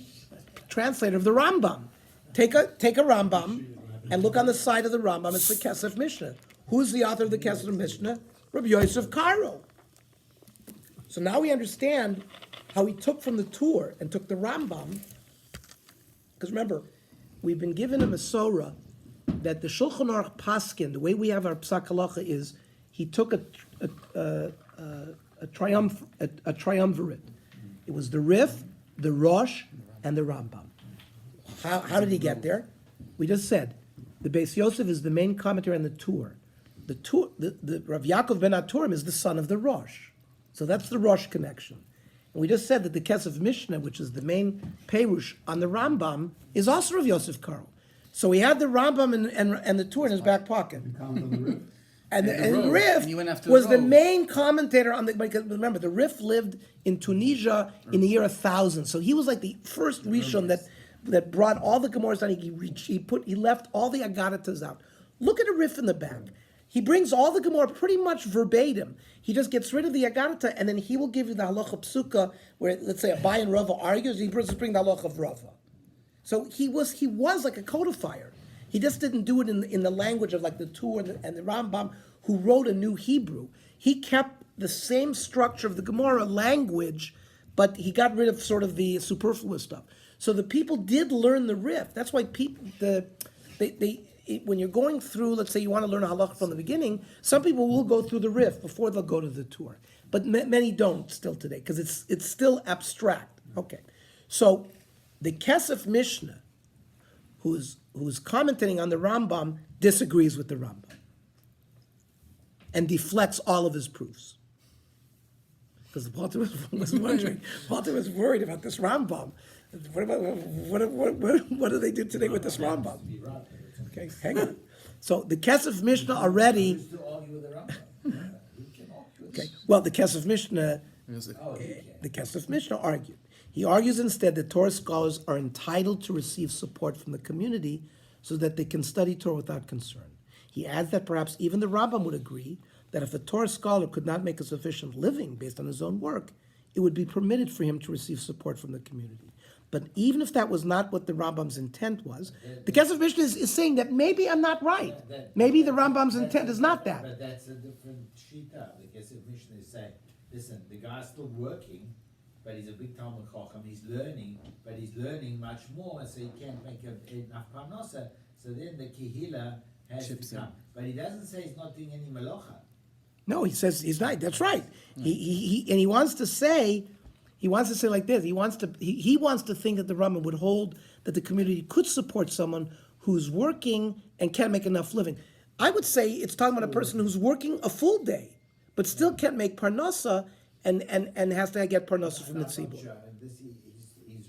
S1: translator of the Rambam. Take a Rambam and look on the side of the Rambam, it's the Kesef Mishnah. Who's the author of the Kesef Mishnah? Rav Yosef Karo. So now we understand how he took from the tour and took the Rambam. Because remember, we've been given a Masorah that the Shulchan Aruch Paskin, the way we have our Psak Halacha is, he took a triumvirate. It was the Rif, the Rosh, and the Rambam. How did he get there? We just said, the Beis Yosef is the main commentary on the Tur. The Rav Yaakov ben Aturim is the son of the Rosh. So that's the Rosh connection. And we just said that the Kesef Mishnah, which is the main Perush on the Rambam, is also Rav Yosef Karl. So he had the Rambam and the Tur in his back pocket.
S5: Comment on the roof.
S1: And
S6: Rif,
S1: Rif
S6: and you went after
S1: was the
S6: Rov.
S1: main commentator on the, because remember, the Rif lived in Tunisia in the year 1000. So he was like the first Rishon that brought all the Gemaras down. He left all the Agaritas out. Look at the Rif in the back. He brings all the Gemara pretty much verbatim. He just gets rid of the Agarata, and then he will give you the halacha psuka, where let's say Abai and Rava argues. He brings the halacha of Rava. So he was like a codifier. He just didn't do it in the language of like the Tur and the Rambam, who wrote a new Hebrew. He kept the same structure of the Gemara language, but he got rid of sort of the superfluous stuff. So the people did learn the Rif. That's why people when you're going through, let's say you want to learn a halacha from the beginning, some people will go through the Rif before they'll go to the Tur, but many don't still today because it's still abstract. Okay, so the Kesef Mishnah, who's commenting on the Rambam, disagrees with the Rambam and deflects all of his proofs. Because the Walter was wondering, Walter was worried about this Rambam. What do they do today with this Rambam? Okay, hang on. So the Kesef Mishnah already.
S4: Who's to argue with the Rambam? Who can argue with
S1: Okay, well, the Kesef Mishnah,
S4: Oh, he can.
S1: the Kesef Mishnah argued. He argues instead that Torah scholars are entitled to receive support from the community so that they can study Torah without concern. He adds that perhaps even the Rambam would agree that if a Torah scholar could not make a sufficient living based on his own work, it would be permitted for him to receive support from the community. But even if that was not what the Rambam's intent was, the Kesef Mishnah is saying that maybe I'm not right. Maybe the Rambam's intent is not that.
S4: But that's a different shita. Because if Mishnah is saying, listen, the guy's still working, but he's a big Talmud Chacham, he's learning, but he's learning much more, and so he can't make enough parnasa. So then the kehila has to come. But he doesn't say he's not doing any malacha.
S1: No, he says he's not. That's right. He wants to say like this. He wants to think that the Rambam would hold that the community could support someone who's working and can't make enough living. I would say it's talking about a person who's working a full day, but still can't make parnasa and has to get parnasa from the tzibur.
S4: Sure, and this he's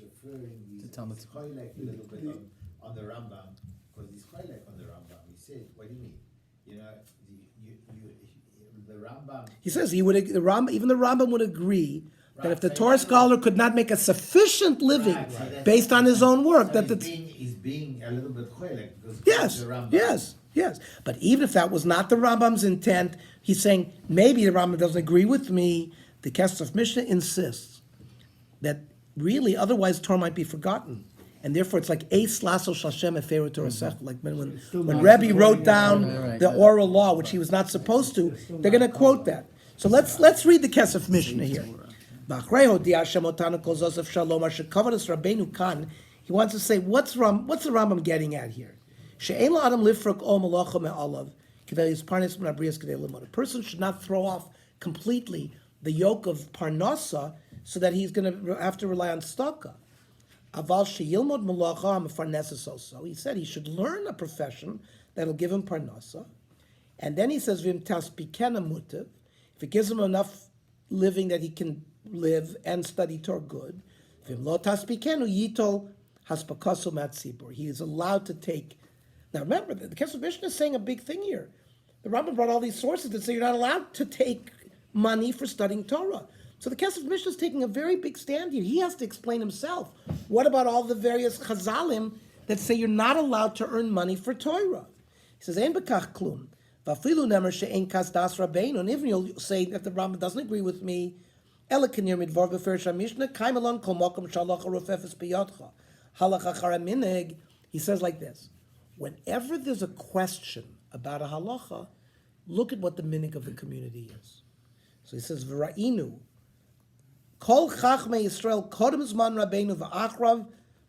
S4: referring, he's
S6: Talmud.
S4: choylek a little bit on the Rambam, because he's choylek on the Rambam. He said, what do you mean? You know, the Rambam.
S1: He says even the Rambam would agree that if the Torah scholar could not make a sufficient living
S4: Right, so that's-
S1: based on his own work,
S4: So
S1: that
S4: he's being a little bit choylek because
S1: yes,
S4: the Rambam.
S1: yes. But even if that was not the Rambam's intent, he's saying maybe the Rambam doesn't agree with me. The Kesef Mishnah insists that really, otherwise Torah might be forgotten, and therefore it's like Eis Lasso Shashem Eferu Torah Sech. Like when Rebbe wrote down the oral law, which he was not supposed to, they're going to quote that. So let's read the Kesef Mishnah here. He wants to say, what's the Rambam getting at here? A person should not throw off completely the yoke of parnasa so that he's going to have to rely on tzedakah. Also, he said he should learn a profession that'll give him parnasa. And then he says, if it gives him enough living that he can live and study Torah good, he is allowed to take. Now remember, the Kesef Mishnah is saying a big thing here. The Rambam brought all these sources that say you're not allowed to take money for studying Torah. So the Kesef Mishnah is taking a very big stand here. He has to explain himself. What about all the various Chazalim that say you're not allowed to earn money for Torah? He says, Ein bekach klum. Vafilu nemer she'ein kas das rabbeinu. And even you'll say that the Rambam doesn't agree with me, Ela kenir midvar beferish HaMishnah, kaim alon kol mokom shalacha rofefes biyotcha. Halacha chara minig. He says like this, whenever there's a question about a halacha, look at what the minig of the community is. So he says, V'ra'inu, kol chachmei Yisrael kodem zman rabbeinu v'achrav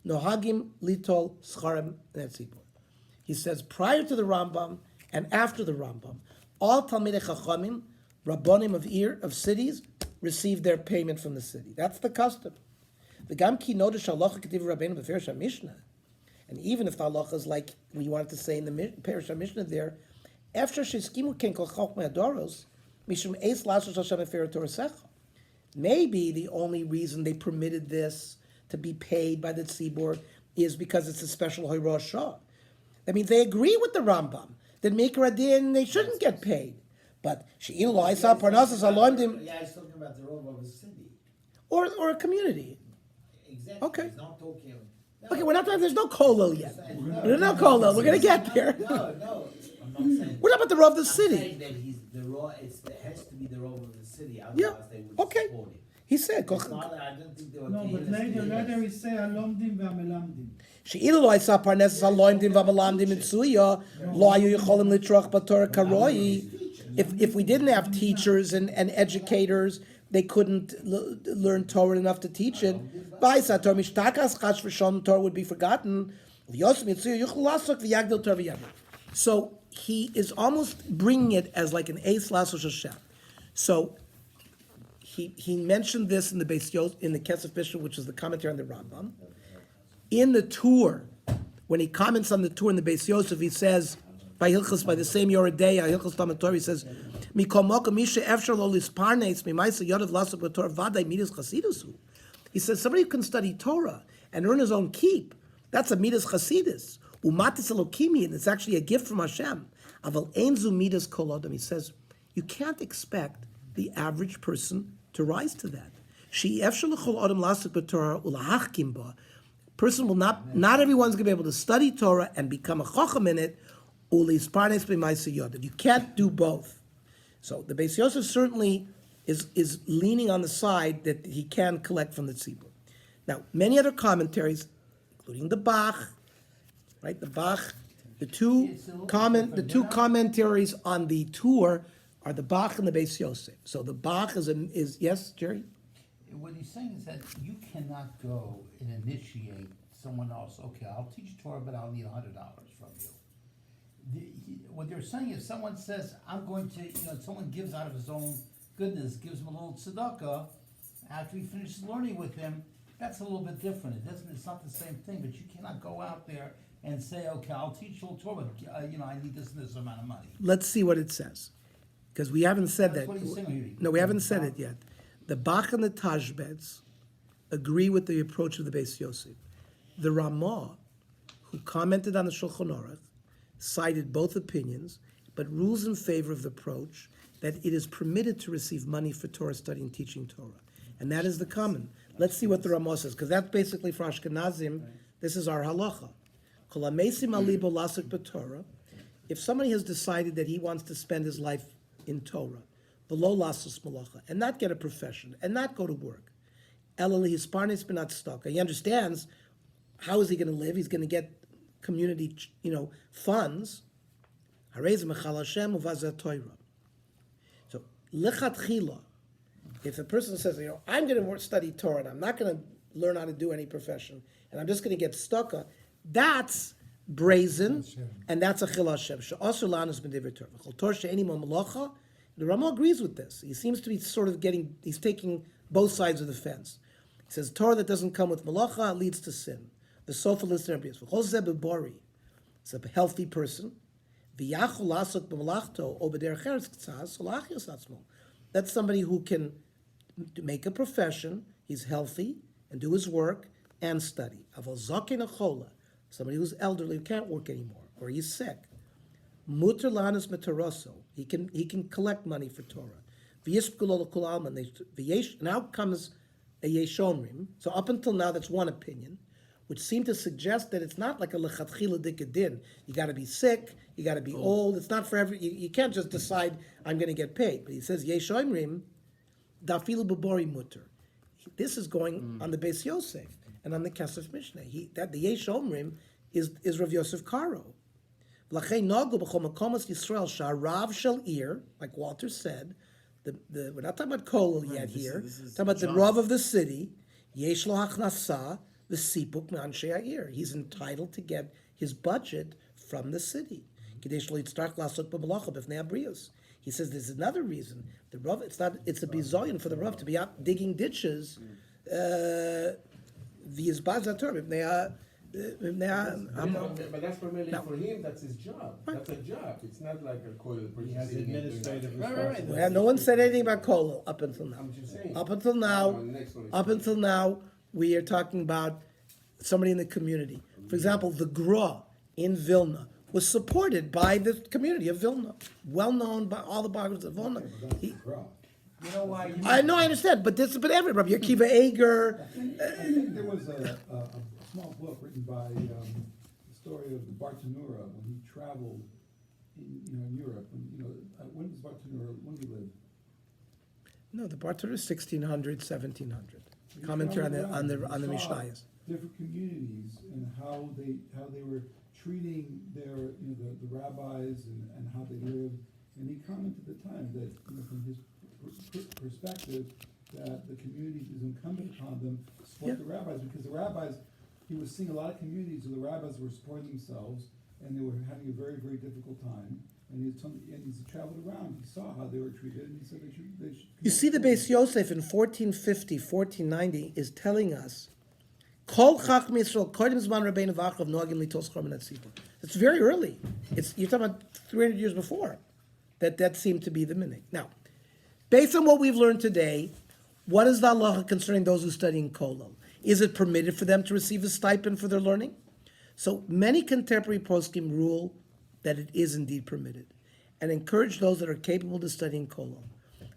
S1: nohagim litol scharem netzibur. He says prior to the Rambam and after the Rambam, all Talmidei Chachamim, Rabbonim of cities, receive their payment from the city. That's the custom. The Gam ki notice halacha k'tiv Rabbeinu b'Ferish Mishnah, and even if the halacha is like we wanted to say in the Perish Mishnah there, after sheskimu ken kol chokmei adoros, mishum eis lasos Hashem efer Torah secha. Maybe the only reason they permitted this to be paid by the tzibur is because it's a special Hoyrosh Shah. I mean, they agree with the Rambam that Mikra Adin, they shouldn't get paid. But She'ilu Aisa Parnasas Aloimdim,
S4: Yeah, he's talking about the role of a city.
S1: or a community.
S4: Exactly.
S1: Okay.
S4: He's not talking.
S1: Okay, we're not talking, there's no kolel yet. There's no kolel, we're going to get there.
S4: No, I'm not saying.
S1: We're talking about the role of the
S4: I'm
S1: city.
S4: saying that he's the role. It has to be the role of the city.
S1: Yeah,
S4: Otherwise, they would
S1: okay.
S4: support it.
S1: He said,
S4: It's not, I don't think they were.
S5: No, but later we say alomdim v'amelamdim.
S1: She'ilu Aisa Parnasas Aloimdim Vamalamdim Mitsuya, Lo Ayu Yecholim Litroch Batorah Karoi. If we didn't have teachers and educators, they couldn't learn Torah enough to teach it. Torah would be forgotten. So he is almost bringing it as like an Eis Lasos Hashem. So he mentioned this in the Beis Yosef, in the Kesef Mishnah, which is the commentary on the Rambam. In the tour, when he comments on the tour in the Beis Yosef, he says, by Hilchos, by the same Yoredeya, Hilchos Talmud Torah, he says, "Mikol mokom misha efshar lo lisparnes mimaisa yodav lasok b'torah vaday midas chasidusu." He says somebody who can study Torah and earn his own keep, that's a midas chasidus. Umatis elokimi, and it's actually a gift from Hashem. Aval einzu midas kol adam. He says you can't expect the average person to rise to that. She efshar l'chol adam lasok b'torah ulahachkim ba. Person will not everyone's going to be able to study Torah and become a chacham in it. You can't do both. So the Beis Yosef certainly is leaning on the side that he can collect from the tzibur. Now, many other commentaries, including the Bach, right? The Bach, the two commentaries on the tour are the Bach and the Beis Yosef. So the Bach is yes, Jerry?
S2: What he's saying is that you cannot go and initiate someone else. Okay, I'll teach Torah, but I'll need $100 from you. What they're saying is someone says, I'm going to, someone gives out of his own goodness, gives him a little tzedakah, after he finishes learning with him, that's a little bit different. It's not the same thing, but you cannot go out there and say, okay, I'll teach you Torah, but, I need this and this amount of money.
S1: Let's see what it says. Because we haven't said
S2: That's
S1: that.
S2: what he's saying.
S1: No, we haven't said it yet. The Bach and the Tashbetz agree with the approach of the Beis Yosef. The Ramah, who commented on the Shulchan Aruch, cited both opinions, but rules in favor of the approach that it is permitted to receive money for Torah study and teaching Torah. And that is the common. Let's see what the Ramah says, because that's basically for Ashkenazim, this is our halacha. Kol hamesim alibo lasik b'Torah. If somebody has decided that he wants to spend his life in Torah, below lasos malacha, and not get a profession, and not go to work, elali hisparnes benat staka. He understands how is he going to live? He's going to get community, funds. So lechatchila, if a person says, I'm going to study Torah and I'm not going to learn how to do any profession, and I'm just going to get stuck, that's brazen, and that's a chil Hashem. She'asur lanos b'divrei Torah. V'chol Torah she'eni mo malacha. The Ramah agrees with this. He seems to be he's taking both sides of the fence. He says Torah that doesn't come with malacha leads to sin. The sofa lists in abuse. V'chol zeh b'bori. It's a healthy person. V'yachol lasok b'malachto o b'derech eretz k'tzaz solachiyos atzmo. That's somebody who can make a profession. He's healthy and do his work and study. Aval zaken achola. Somebody who's elderly who can't work anymore or he's sick. Muter lanas metaroso. He can collect money for Torah. Now comes a yeshomrim. So up until now, that's one opinion, which seemed to suggest that it's not like a lechatchila dikadin. You got to be sick. You got to be old. It's not for every. You can't just decide I'm going to get paid. But he says yeshomrim dafilu b'bori muter. This is going on the Beis Yosef and on the Kesef Mishnah. The yeshomrim is Rav Yosef Karo. Like Walter said, we're not talking about Kolel yet here. Talking about the Rav of the city. Yesh lo hachnasa the sipuk me'anshei ha'ir. He's entitled to get his budget from the city. Kidei shelo yitztach la'asok b'malacha b'fnei habrios. He says there's another reason. The Rav, it's a bizoyin for the Rav to be out digging ditches. V'yizbaz haTorah
S6: But that's primarily
S1: No.
S6: for him, that's his job. That's a job. It's not like a coil
S3: He has
S6: purchasing. and doing
S3: administrative
S6: that.
S3: responsibilities.
S1: No one said anything about kollel up until now.
S6: I'm just saying.
S1: Up until now,
S6: Oh, next one is-
S1: up until now, we are talking about somebody in the community. For example, the Gra in Vilna was supported by the community of Vilna, well known by all the biographers of Vilna. He-
S5: You know why?
S1: I know, I understand, but every Rabbi Akiva Eger,
S5: I think there was a small book written by, the story of the Bartanura when he traveled in Europe, when was Bartanura, when did he live?
S1: no, the Barter is 1600, 1700. Commentary on the Mishnayos.
S5: Different communities and how they were treating their, the rabbis and how they lived. And he commented at the time that, from his perspective, that the community is incumbent upon them to support the rabbis, because the rabbis, he was seeing a lot of communities where the rabbis were supporting themselves, and they were having a very, very difficult time. And he's traveled around, he saw how they were treated, and he said they should.
S1: You see, the Beis Yosef in 1450, 1490 is telling us, Kol Chachmei Yisrael Kodim Zman Rabbeinu V'Achrav Noagim Litos Chorban Tzipor. It's very early. You're talking about 300 years before that seemed to be the minhag. Now, based on what we've learned today, what is the halacha concerning those who study in kollel? Is it permitted for them to receive a stipend for their learning? So many contemporary poskim rule that it is indeed permitted, and encourage those that are capable to study in kollel.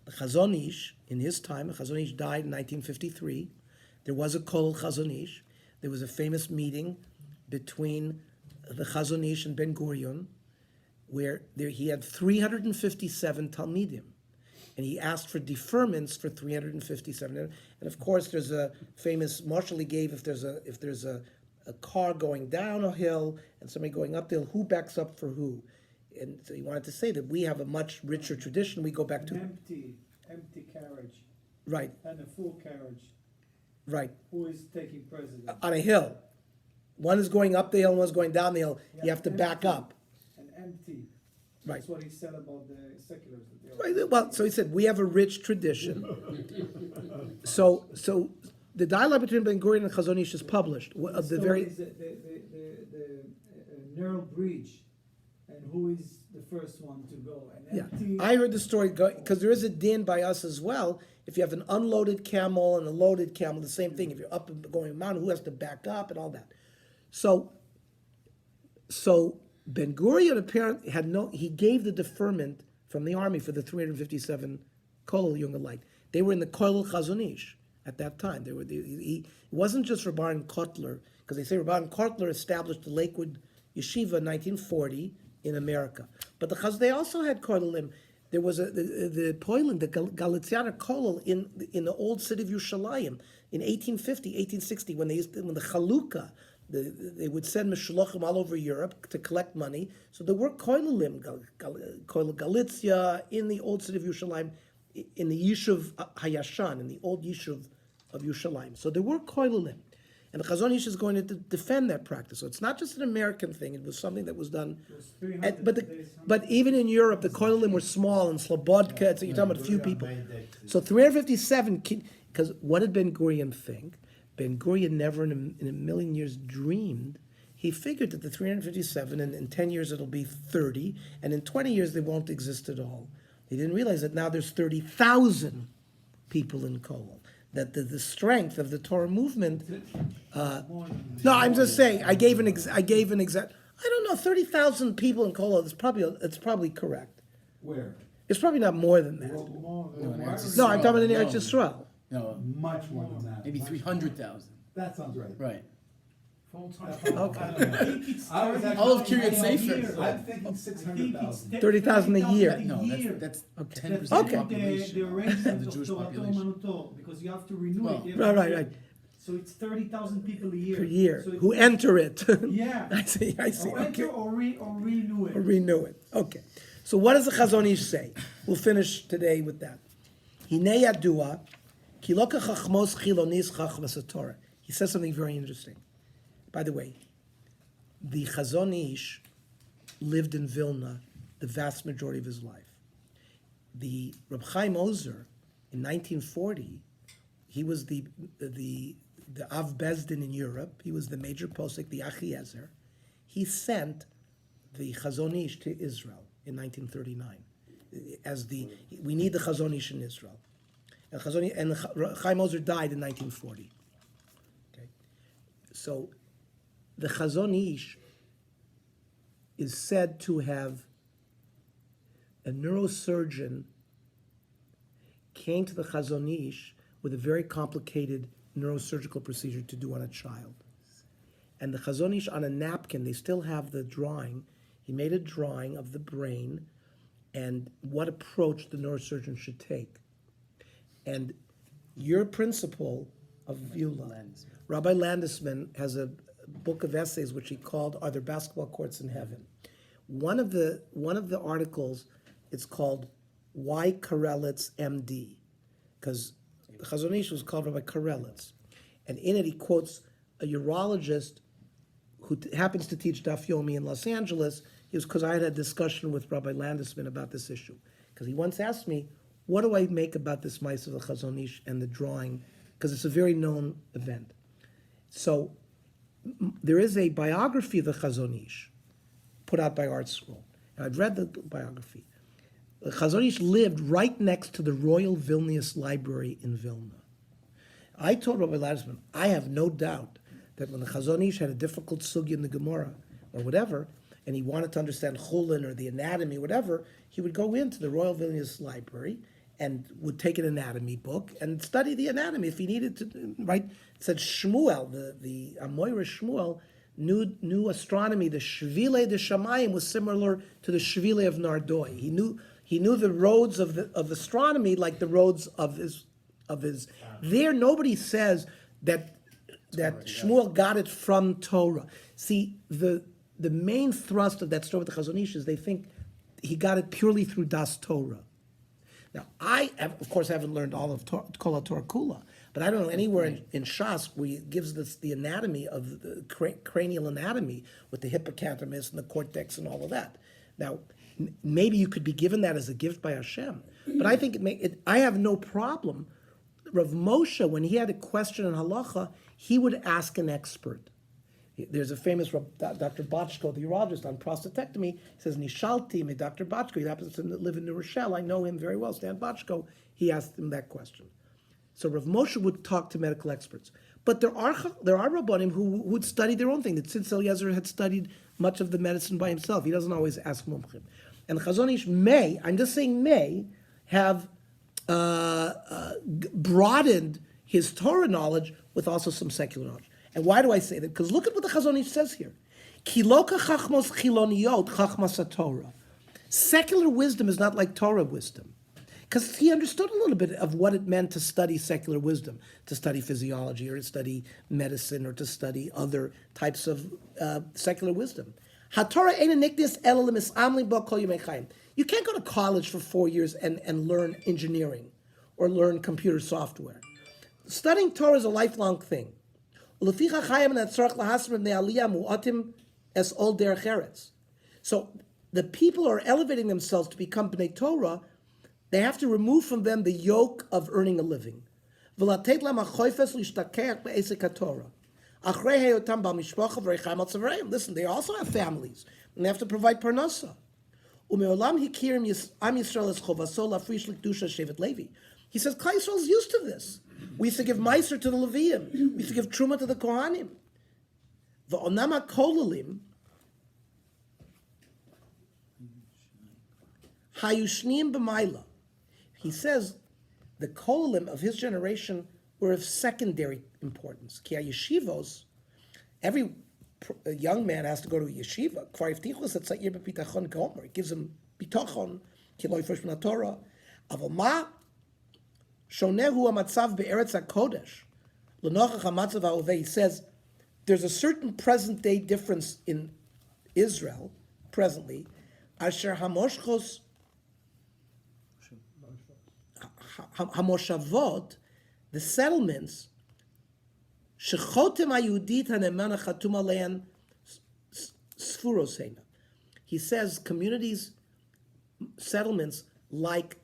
S1: The Chazon Ish, in his time, Chazon Ish died in 1953. There was a kollel Chazon Ish. There was a famous meeting between the Chazon Ish and Ben Gurion, where he had 357 Talmidim, and he asked for deferments for 357. And of course, there's a famous marshal he gave if there's a car going down a hill and somebody going up the hill, who backs up for who? And so he wanted to say that we have a much richer tradition. We go back to
S7: Empty carriage
S1: right,
S7: and a full carriage.
S1: right,
S7: Who is taking precedent?
S1: on a hill. One is going up the hill, one's going down the hill. You have to back up.
S7: And empty.
S1: Right.
S7: That's what he said about the seculars. That they are-
S1: Right, well, so he said, we have a rich tradition. So the dialogue between Ben Gurion and Chazon Ish is published. Of the
S7: story
S1: very,
S7: is the narrow bridge, and who is the first one to go? An
S1: yeah,
S7: empty.
S1: I heard the story because there is a din by us as well. If you have an unloaded camel and a loaded camel, the same thing. If you're up and going a mountain, who has to back up and all that? So Ben Gurion apparently he gave the deferment from the army for the 357 Kollel Junge Light. They were in the Kollel Chazon Ish at that time. It wasn't just Rabban Kotler, because they say Rabban Kotler established the Lakewood Yeshiva in 1940 in America. But they also had Kollelim. There was the Poland, the Galicianer Kollel in the old city of Yerushalayim in 1850, 1860, when the Chalukah. They would send mishlochim all over Europe to collect money. So there were koilelim, koilel Galicia, in the old city of Yerushalayim, in the Yishuv Hayashan, in the old Yishuv of Yerushalayim. So there were koilelim. And the Chazon Ish is going to defend that practice. So it's not just an American thing. It was something that was done.
S7: It was 300 days,
S1: But even in Europe, the koilelim were small, and Slobodka, so you're talking about a few people. So 357, because what did Ben Gurion think? Ben Gurion never in a million years dreamed. He figured that the 357, and in 10 years it'll be 30, and in 20 years they won't exist at all. He didn't realize that now there's 30,000 people in Kollel. That the strength of the Torah movement. No, I'm just saying. I gave an exact. I don't know. 30,000 people in Kollel. It's probably correct.
S5: Where?
S1: It's probably not more than that. No, I'm talking about in Eretz Yisrael.
S8: No,
S5: Much more than that.
S8: maybe
S5: Much-
S8: 300,000.
S5: That sounds right.
S8: Right.
S1: Okay.
S5: I was actually-
S8: All of Kiryat Sefer.
S5: I'm thinking 600,000.
S1: 30,000 a year.
S8: No,
S7: year.
S8: that's
S1: Okay.
S8: 10%
S1: Okay.
S8: population
S7: The
S8: of
S7: arrangement
S8: the
S7: of
S8: Jewish
S7: Torah
S8: population.
S7: Umanuto, because you have to renew
S8: Well,
S7: it. every
S1: Right.
S7: year. So it's 30,000 people a year.
S1: Per year,
S7: So it's-
S1: who enter it.
S7: Yeah.
S1: I see.
S7: Or
S1: Okay.
S7: enter or renew it.
S1: Or renew it. Okay. So what does the Chazon Ish say? We'll finish today with that. Hinei yadua, ki lo kachachmos chilonis chachmas haTorah. he says something very interesting. By the way, the Chazon Ish lived in Vilna the vast majority of his life. The Reb Chaim Ozer, in 1940, he was the Av Bezdin in Europe. He was the major posek, the Achiezer. He sent the Chazon Ish to Israel in 1939 we need the Chazon Ish in Israel. And Chaim Ozer died in 1940. Okay, so the Chazon Ish is said to have a neurosurgeon came to the Chazon Ish with a very complicated neurosurgical procedure to do on a child. And the Chazon Ish on a napkin, they still have the drawing. He made a drawing of the brain and what approach the neurosurgeon should take. And your principal of Vila, Rabbi Landesman, has a book of essays which he called "Are There Basketball Courts in Heaven?" One of the articles, it's called "Why Karelitz MD," because the Chazon Ish was called Rabbi Karelitz, and in it he quotes a urologist who happens to teach Daf Yomi in Los Angeles. It was because I had a discussion with Rabbi Landesman about this issue, because he once asked me, "What do I make about this mice of the Chazon Ish and the drawing?" Because it's a very known event. So there is a biography of the Chazon Ish put out by Art Scroll. And I've read the biography. The Chazon Ish lived right next to the Royal Vilnius Library in Vilna. I told Rabbi Landesman, I have no doubt that when the Chazon Ish had a difficult sugya in the Gemara or whatever, and he wanted to understand Chulin or the anatomy, whatever, he would go into the Royal Vilnius Library and would take an anatomy book and study the anatomy if he needed to, right? It said Shmuel, the Amoira Shmuel, knew astronomy. The Shvile de Shamayim was similar to the Shvile of Nardoi. He knew the roads of astronomy like the roads of his. There, nobody says that Shmuel got it from Torah. See, the main thrust of that story with the Chazon Ish is they think he got it purely through Das Torah. Now, I, of course, haven't learned all of Kol HaTorah Kula, but I don't know anywhere in Shas where he gives us the anatomy of the cranial anatomy with the hippocampus and the cortex and all of that. Now, maybe you could be given that as a gift by Hashem, but I think I have no problem. Rav Moshe, when he had a question in halacha, he would ask an expert. There's a famous Dr. Botchko, the urologist, on prostatectomy. He says, Nishalti me Dr. Botchko. He happens to live in New Rochelle. I know him very well, Stan Botchko. He asked him that question. So Rav Moshe would talk to medical experts. But there are Rabbanim who would study their own thing. That Tzitz Eliezer had studied much of the medicine by himself. He doesn't always ask mumchim. And Chazon Ish may, I'm just saying may, have broadened his Torah knowledge with also some secular knowledge. And why do I say that? Because look at what the Chazon Ish says here. Kiloka chachmos chiloniyot chachmas Torah. Secular wisdom is not like Torah wisdom. Because he understood a little bit of what it meant to study secular wisdom, to study physiology or to study medicine or to study other types of secular wisdom. HaTorah ein nikdis ela lemis'amli bo kol yemei chayim. You can't go to college for 4 years and learn engineering or learn computer software. Studying Torah is a lifelong thing. So the people are elevating themselves to become Bnei Torah. They have to remove from them the yoke of earning a living. Listen, they also have families, and they have to provide parnasa. He says, Klal Yisrael is used to this. We used to give Meiser to the Leviim. We used to give Truma to the Kohanim. The Onama Kolalim, Hayushnim B'mayla. He says the Kolalim of his generation were of secondary importance. Ki yeshivos, every young man has to go to a yeshiva. Kvar yiftichus et tzayir b'bitachon gomer. It gives him bitachon, ki lo yifresh min haTorah. Aval ma shonehu hamatzav be'eretz hakodesh. L'nochach hamatzav ha'oveh. He says there's a certain present day difference in Israel presently. Asher hamoshchos hamoshavot, the settlements Shechotem hayudit hanemana chatum alein sfurosena. He says communities, settlements like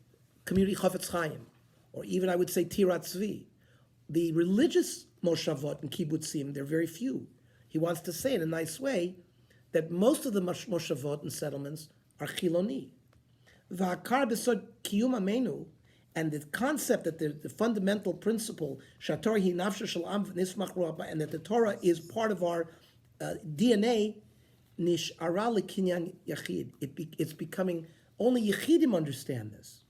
S1: community Chafetz Chaim, or even I would say Tirat Zvi, the religious moshavot and kibbutzim, they're very few. He wants to say in a nice way that most of the moshavot and settlements are chiloni. V'akar b'sod kiyum amenu, and the concept that the fundamental principle, shator hi nafsha shel am nismach ruach, and that the Torah is part of our DNA, nish'ara lekinyan yachid. It's becoming, only Yechidim understand this.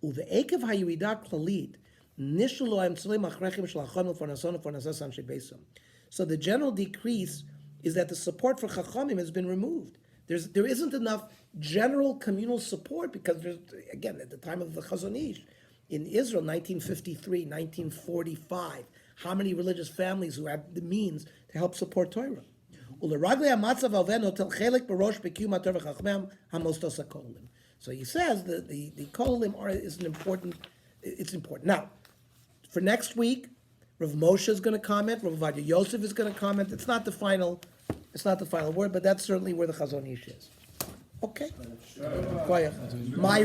S1: Uve'ekev hayirida klalit, nishlu lo emtzulei machrechim shel hachomim for nason for nasas anshe beisom. So the general decrease is that the support for chachamim has been removed. There isn't enough general communal support because there's, again, at the time of the Chazon Ish, in Israel, 1953, 1945, how many religious families who had the means to help support Torah? So he says that the kolim is an important, it's important. Now, for next week, Rav Moshe is going to comment, Rav Ovadia Yosef is going to comment. It's not the final word, but that's certainly where the Chazon Ish is. Okay? My